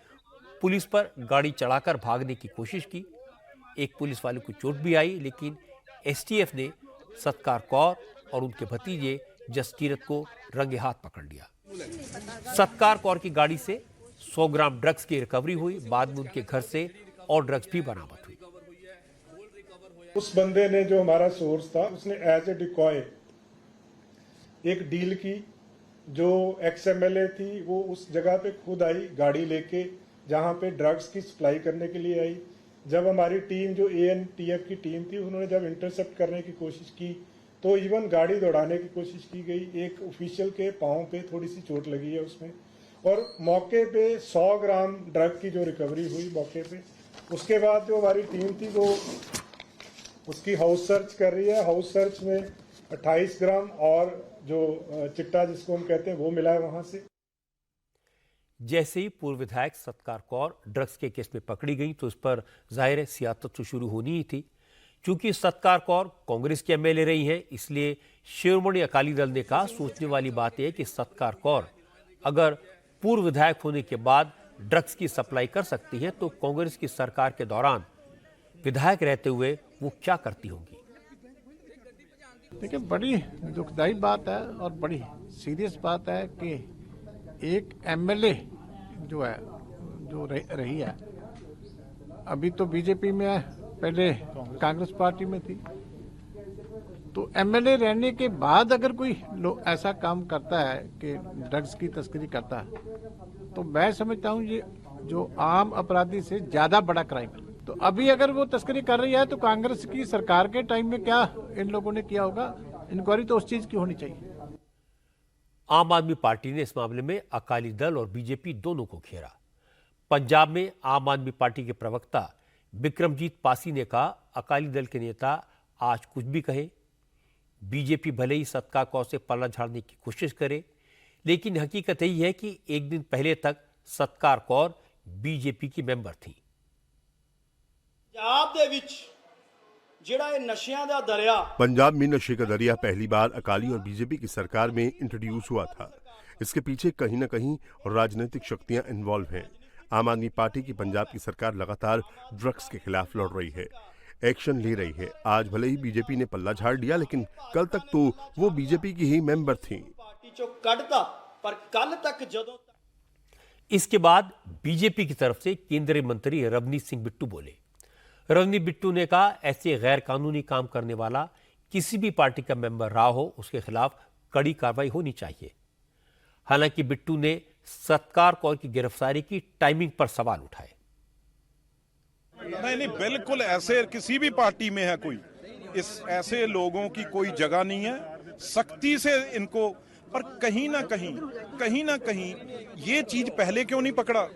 पुलिस पर गाड़ी चढ़ाकर भागने की कोशिश की। एक पुलिस वाले को चोट भी आई, लेकिन एसटीएफ ने सत्कार कौर और उनके भतीजे जसकीरत को रंगे हाथ पकड़ लिया। सत्कार कौर की गाड़ी से 100 ग्राम ड्रग्स की रिकवरी हुई। बाद में उनके घर से और ड्रग्स भी बरामद हुई। उस बंदे ने, जो हमारा सोर्स था, उसने एज ए डिकॉय एक डील की। जो XMLA थी वो उस जगह पे खुद आई गाड़ी लेके, जहां पे ड्रग्स की सप्लाई करने के लिए आई। जब हमारी टीम, जो ANTF की टीम थी, उन्होंने जब इंटरसेप्ट करने की कोशिश की तो इवन गाड़ी दौड़ाने की कोशिश की गई। एक ऑफिशियल के पांव पे थोड़ी सी चोट लगी है उसमें, और मौके पे 100 ग्राम ड्रग की जो रिकवरी हुई मौके पे। उसके बाद जो हमारी टीम थी वो उसकी हाउस सर्च कर रही है। हाउस सर्च में 28 ग्राम और जो चिट्टा जिसको हम कहते हैं वो मिला है वहां से। जैसे ही पूर्व विधायक सत्कार कौर ड्रग्स के केस में पकड़ी गई तो इस पर जाहिर सियासत तो शुरू होनी ही थी। क्योंकि सत्कार कौर कांग्रेस की MLA रही हैं, इसलिए शिरोमणि अकाली दल ने कहा, सोचने वाली बात यह कि सत्कार कौर अगर पूर्व विधायक होने के बाद ड्रग्स की सप्लाई कर सकती हैं तो कांग्रेस की सरकार के दौरान विधायक रहते हुए वो क्या करती होंगी। देखिए, बड़ी दुखदाई बात है और बड़ी सीरियस बात है कि एक MLA जो है, जो रही है, अभी तो बीजेपी में है, पहले कांग्रेस पार्टी में थी, तो MLA रहने के बाद अगर कोई ऐसा काम करता है कि ड्रग्स की तस्करी करता है तो मैं समझता हूँ ये जो आम अपराधी से ज्यादा बड़ा क्राइम है। तो अभी अगर वो तस्करी कर रही है तो कांग्रेस की सरकार के टाइम में क्या इन लोगों ने किया होगा, इंक्वायरी तो उस चीज की होनी चाहिए। आम आदमी पार्टी ने इस मामले में अकाली दल और बीजेपी दोनों को घेरा। पंजाब में आम आदमी पार्टी के प्रवक्ता बिक्रमजीत पासी ने कहा, अकाली दल के नेता आज कुछ भी कहे, बीजेपी भले ही सत्कार कौर से पल्ला झाड़ने की कोशिश करे, लेकिन हकीकत यही है कि एक दिन पहले तक सत्कार कौर बीजेपी की मेंबर थी। पंजाब में नशे का दरिया पहली बार अकाली और बीजेपी की सरकार में इंट्रोड्यूस हुआ था। इसके पीछे कहीं न कहीं राजनीतिक शक्तियां इन्वॉल्व हैं। आम आदमी पार्टी की पंजाब की सरकार लगातार ड्रग्स के खिलाफ लड़ रही है, एक्शन ले रही है। आज भले ही बीजेपी ने पल्ला झाड़ लिया, लेकिन कल तक तो वो बीजेपी की ही मेंबर थी। इसके बाद बीजेपी की तरफ से केंद्रीय मंत्री रवनीत सिंह बिट्टू बोले। रवनीत बिट्टू ने कहा, ऐसे गैर कानूनी काम करने वाला किसी भी पार्टी का मेंबर रहा हो, उसके खिलाफ कड़ी कार्रवाई होनी चाहिए। हालांकि बिट्टू ने सत्कार कौर की गिरफ्तारी की टाइमिंग पर सवाल उठाए। नहीं, बिल्कुल ऐसे किसी भी पार्टी में है कोई, ऐसे लोगों की कोई जगह नहीं है। सख्ती से इनको, पर कहीं ना कहीं ये चीज पहले क्यों नहीं पकड़ा?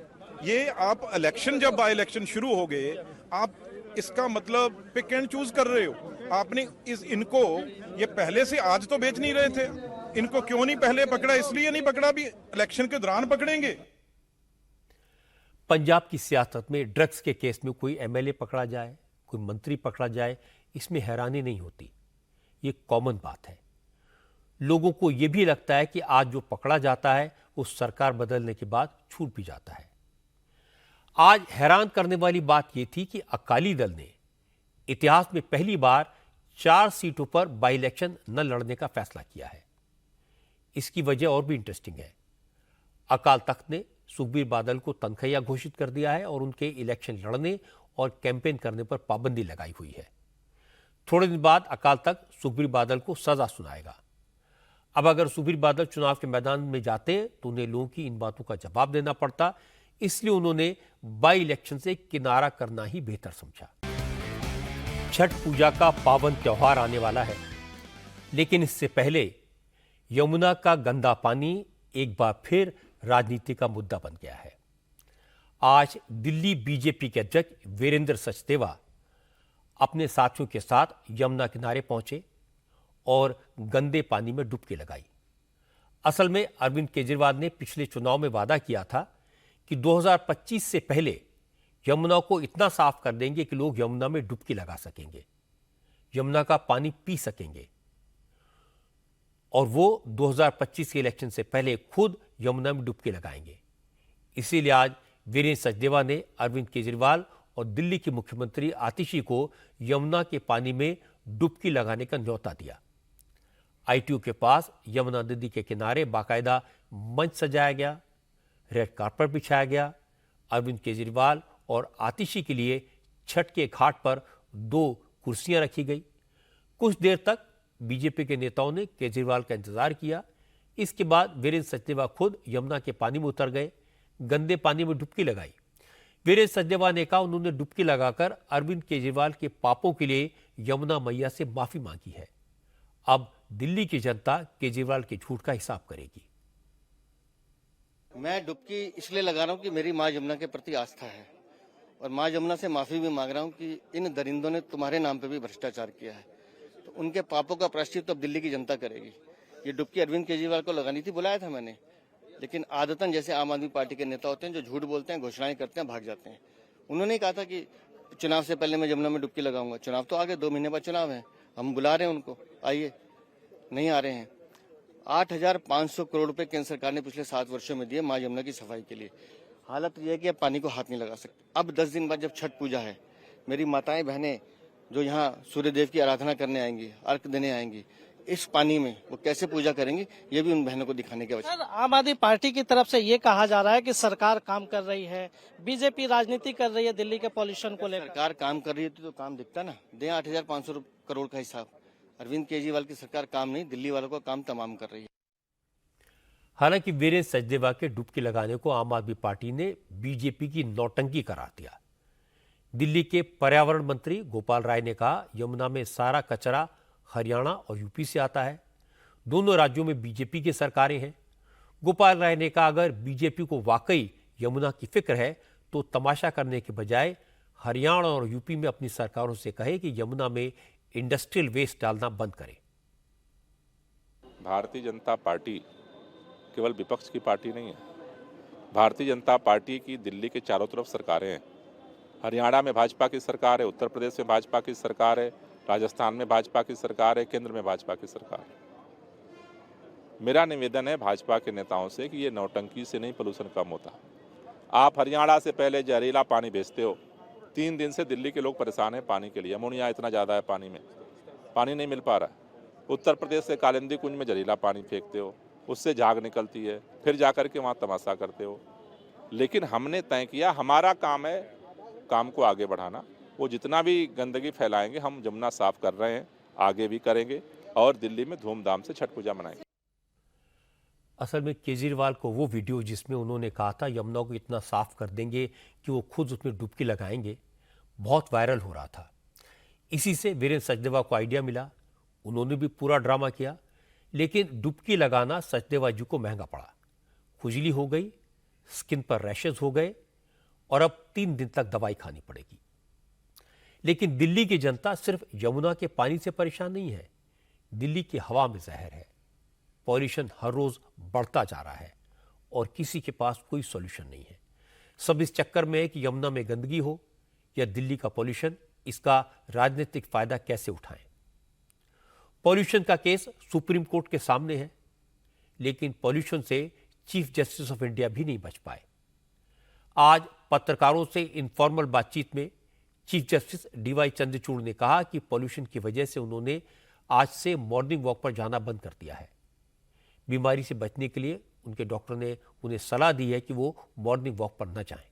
ये आप इलेक्शन, जब बाय इलेक्शन शुरू हो गए, आप इसका मतलब पिक एंड चूज कर रहे हो। आपने इनको ये पहले से आज तो बेच नहीं रहे थे, इनको क्यों नहीं पहले पकड़ा? इसलिए नहीं पकड़ा, भी इलेक्शन के दौरान पकड़ेंगे। पंजाब की सियासत में ड्रग्स के केस में कोई MLA पकड़ा जाए, कोई मंत्री पकड़ा जाए, इसमें हैरानी नहीं होती। ये कॉमन बात है। लोगों को यह भी लगता है कि आज जो पकड़ा जाता है वो सरकार बदलने के बाद छूट भी जाता है। आज हैरान करने वाली बात यह थी कि अकाली दल ने इतिहास में पहली बार 4 सीटों पर बाई इलेक्शन न लड़ने का फैसला किया है। इसकी वजह और भी इंटरेस्टिंग है। अकाल तख्त ने सुखबीर बादल को तनख्वाह घोषित कर दिया है और उनके इलेक्शन लड़ने और कैंपेन करने पर पाबंदी लगाई हुई है। थोड़े दिन बाद अकाल तख्त सुखबीर बादल को सजा सुनाएगा। अब अगर सुखबीर बादल चुनाव के मैदान में जाते तो उन्हें लोगों की इन बातों का जवाब देना पड़ता, इसलिए उन्होंने बाई इलेक्शन से किनारा करना ही बेहतर समझा। छठ पूजा का पावन त्योहार आने वाला है, लेकिन इससे पहले यमुना का गंदा पानी एक बार फिर राजनीति का मुद्दा बन गया है। आज दिल्ली बीजेपी के अध्यक्ष वीरेंद्र सचदेवा अपने साथियों के साथ यमुना किनारे पहुंचे और गंदे पानी में डुबकी लगाई। असल में अरविंद केजरीवाल ने पिछले चुनाव में वादा किया था कि 2025 से पहले यमुना को इतना साफ कर देंगे कि लोग यमुना में डुबकी लगा सकेंगे, यमुना का पानी पी सकेंगे। और वो 2025 के इलेक्शन से पहले खुद यमुना में डुबकी लगाएंगे। इसीलिए आज वीरेंद्र सचदेवा ने अरविंद केजरीवाल और दिल्ली की मुख्यमंत्री आतिशी को यमुना के पानी में डुबकी लगाने का न्योता दिया। आईटीओ के पास यमुना नदी के किनारे बाकायदा मंच सजाया गया, रेड कार्पेट बिछाया गया। अरविंद केजरीवाल और आतिशी के लिए छठ के घाट पर 2 कुर्सियां रखी गई। कुछ देर तक बीजेपी के नेताओं ने केजरीवाल का इंतजार किया। इसके बाद वीरेंद्र सचदेवा खुद यमुना के पानी में उतर गए, गंदे पानी में डुबकी लगाई। वीरेंद्र सचदेवा ने कहा उन्होंने डुबकी लगाकर अरविंद केजरीवाल के पापों के लिए यमुना मैया से माफी मांगी है। अब दिल्ली की जनता केजरीवाल के झूठ का हिसाब करेगी। मैं डुबकी इसलिए लगा रहा हूं कि मेरी मां यमुना के प्रति आस्था है और मां यमुना से माफी भी मांग रहा हूं कि इन दरिंदों ने तुम्हारे नाम पे भी भ्रष्टाचार किया है, तो उनके पापों का प्रायश्चित तो अब दिल्ली की जनता करेगी। ये डुबकी अरविंद केजरीवाल को लगानी थी, बुलाया था मैंने, लेकिन आदतन जैसे आम आदमी पार्टी के नेता होते हैं जो झूठ बोलते हैं, घोषणाएं करते हैं, भाग जाते हैं। उन्होंने कहा था कि चुनाव से पहले मैं यमुना में डुबकी लगाऊंगा। चुनाव तो आगे 2 महीने बाद चुनाव है, हम बुला रहे हैं उनको, आइए, नहीं आ रहे हैं। 8,500 करोड़ रुपए केंद्र सरकार ने पिछले 7 वर्षों में दिए मां यमुना की सफाई के लिए। हालत यह है कि अब पानी को हाथ नहीं लगा सकते। अब 10 दिन बाद जब छठ पूजा है, मेरी माताएं बहनें जो यहाँ सूर्यदेव की आराधना करने आएंगी, अर्घ देने आएंगी, इस पानी में वो कैसे पूजा करेंगी, ये भी उन बहनों को दिखाने की आवश्यकता है। आम आदमी पार्टी की तरफ से ये कहा जा रहा है कि सरकार काम कर रही है, बीजेपी राजनीति कर रही है दिल्ली के पॉल्यूशन को लेकर। सरकार काम कर रही है तो काम दिखता ना, दें 8,500 करोड़ का हिसाब। अरविंद केजरीवाल की सरकार काम नहीं, दिल्ली वालों का काम तमाम कर रही है। हालांकि वीरेंद्र सचदेवा के डुबकी लगाने को आम आदमी पार्टी ने बीजेपी की नौटंकी करार दिया। दिल्ली के पर्यावरण मंत्री गोपाल राय ने कहा यमुना में सारा कचरा हरियाणा और यूपी से आता है, दोनों राज्यों में बीजेपी की सरकारें हैं। गोपाल राय ने कहा अगर बीजेपी को वाकई यमुना की फिक्र है तो तमाशा करने के बजाय हरियाणा और यूपी में अपनी सरकारों से कहे कि यमुना में इंडस्ट्रियल वेस्ट डालना बंद करें। भारतीय जनता पार्टी केवल विपक्ष की पार्टी नहीं है। भारतीय जनता पार्टी की दिल्ली के चारों तरफ सरकारें हैं। हरियाणा में भाजपा की सरकार है, उत्तर प्रदेश में भाजपा की सरकार है, राजस्थान में भाजपा की सरकार है, केंद्र में भाजपा की सरकार है। मेरा निवेदन है भाजपा के नेताओं से कि ये नौटंकी से नहीं पोल्यूशन कम होता। आप हरियाणा से पहले जहरीला पानी भेजते हो, 3 दिन से दिल्ली के लोग परेशान हैं पानी के लिए। अमोनिया इतना ज़्यादा है पानी में, पानी नहीं मिल पा रहा है। उत्तर प्रदेश से कालिंदी कुंज में जहरीला पानी फेंकते हो, उससे झाग निकलती है, फिर जाकर के वहाँ तमाशा करते हो। लेकिन हमने तय किया हमारा काम है काम को आगे बढ़ाना। वो जितना भी गंदगी फैलाएंगे हम यमुना साफ कर रहे हैं, आगे भी करेंगे और दिल्ली में धूमधाम से छठ पूजा मनाएंगे। असल में केजरीवाल को वो वीडियो जिसमें उन्होंने कहा था यमुना को इतना साफ कर देंगे कि वो खुद उसमें डुबकी लगाएंगे, बहुत वायरल हो रहा था। इसी से वीरेंद्र सचदेवा को आइडिया मिला, उन्होंने भी पूरा ड्रामा किया। लेकिन डुबकी लगाना सचदेवा जी को महंगा पड़ा। खुजली हो गई, स्किन पर रैशेज हो गए और अब 3 दिन तक दवाई खानी पड़ेगी। लेकिन दिल्ली की जनता सिर्फ यमुना के पानी से परेशान नहीं है, दिल्ली की हवा में जहर है। पॉल्यूशन हर रोज बढ़ता जा रहा है और किसी के पास कोई सॉल्यूशन नहीं है। सब इस चक्कर में है कि यमुना में गंदगी हो या दिल्ली का पॉल्यूशन, इसका राजनीतिक फायदा कैसे उठाएं। पॉल्यूशन का केस सुप्रीम कोर्ट के सामने है, लेकिन पॉल्यूशन से चीफ जस्टिस ऑफ इंडिया भी नहीं बच पाए। आज पत्रकारों से इनफॉर्मल बातचीत में चीफ जस्टिस डीवाई चंद्रचूड़ ने कहा कि पॉल्यूशन की वजह से उन्होंने आज से मॉर्निंग वॉक पर जाना बंद कर दिया है। बीमारी से बचने के लिए उनके डॉक्टर ने उन्हें सलाह दी है कि वो मॉर्निंग वॉक पर न जाएं।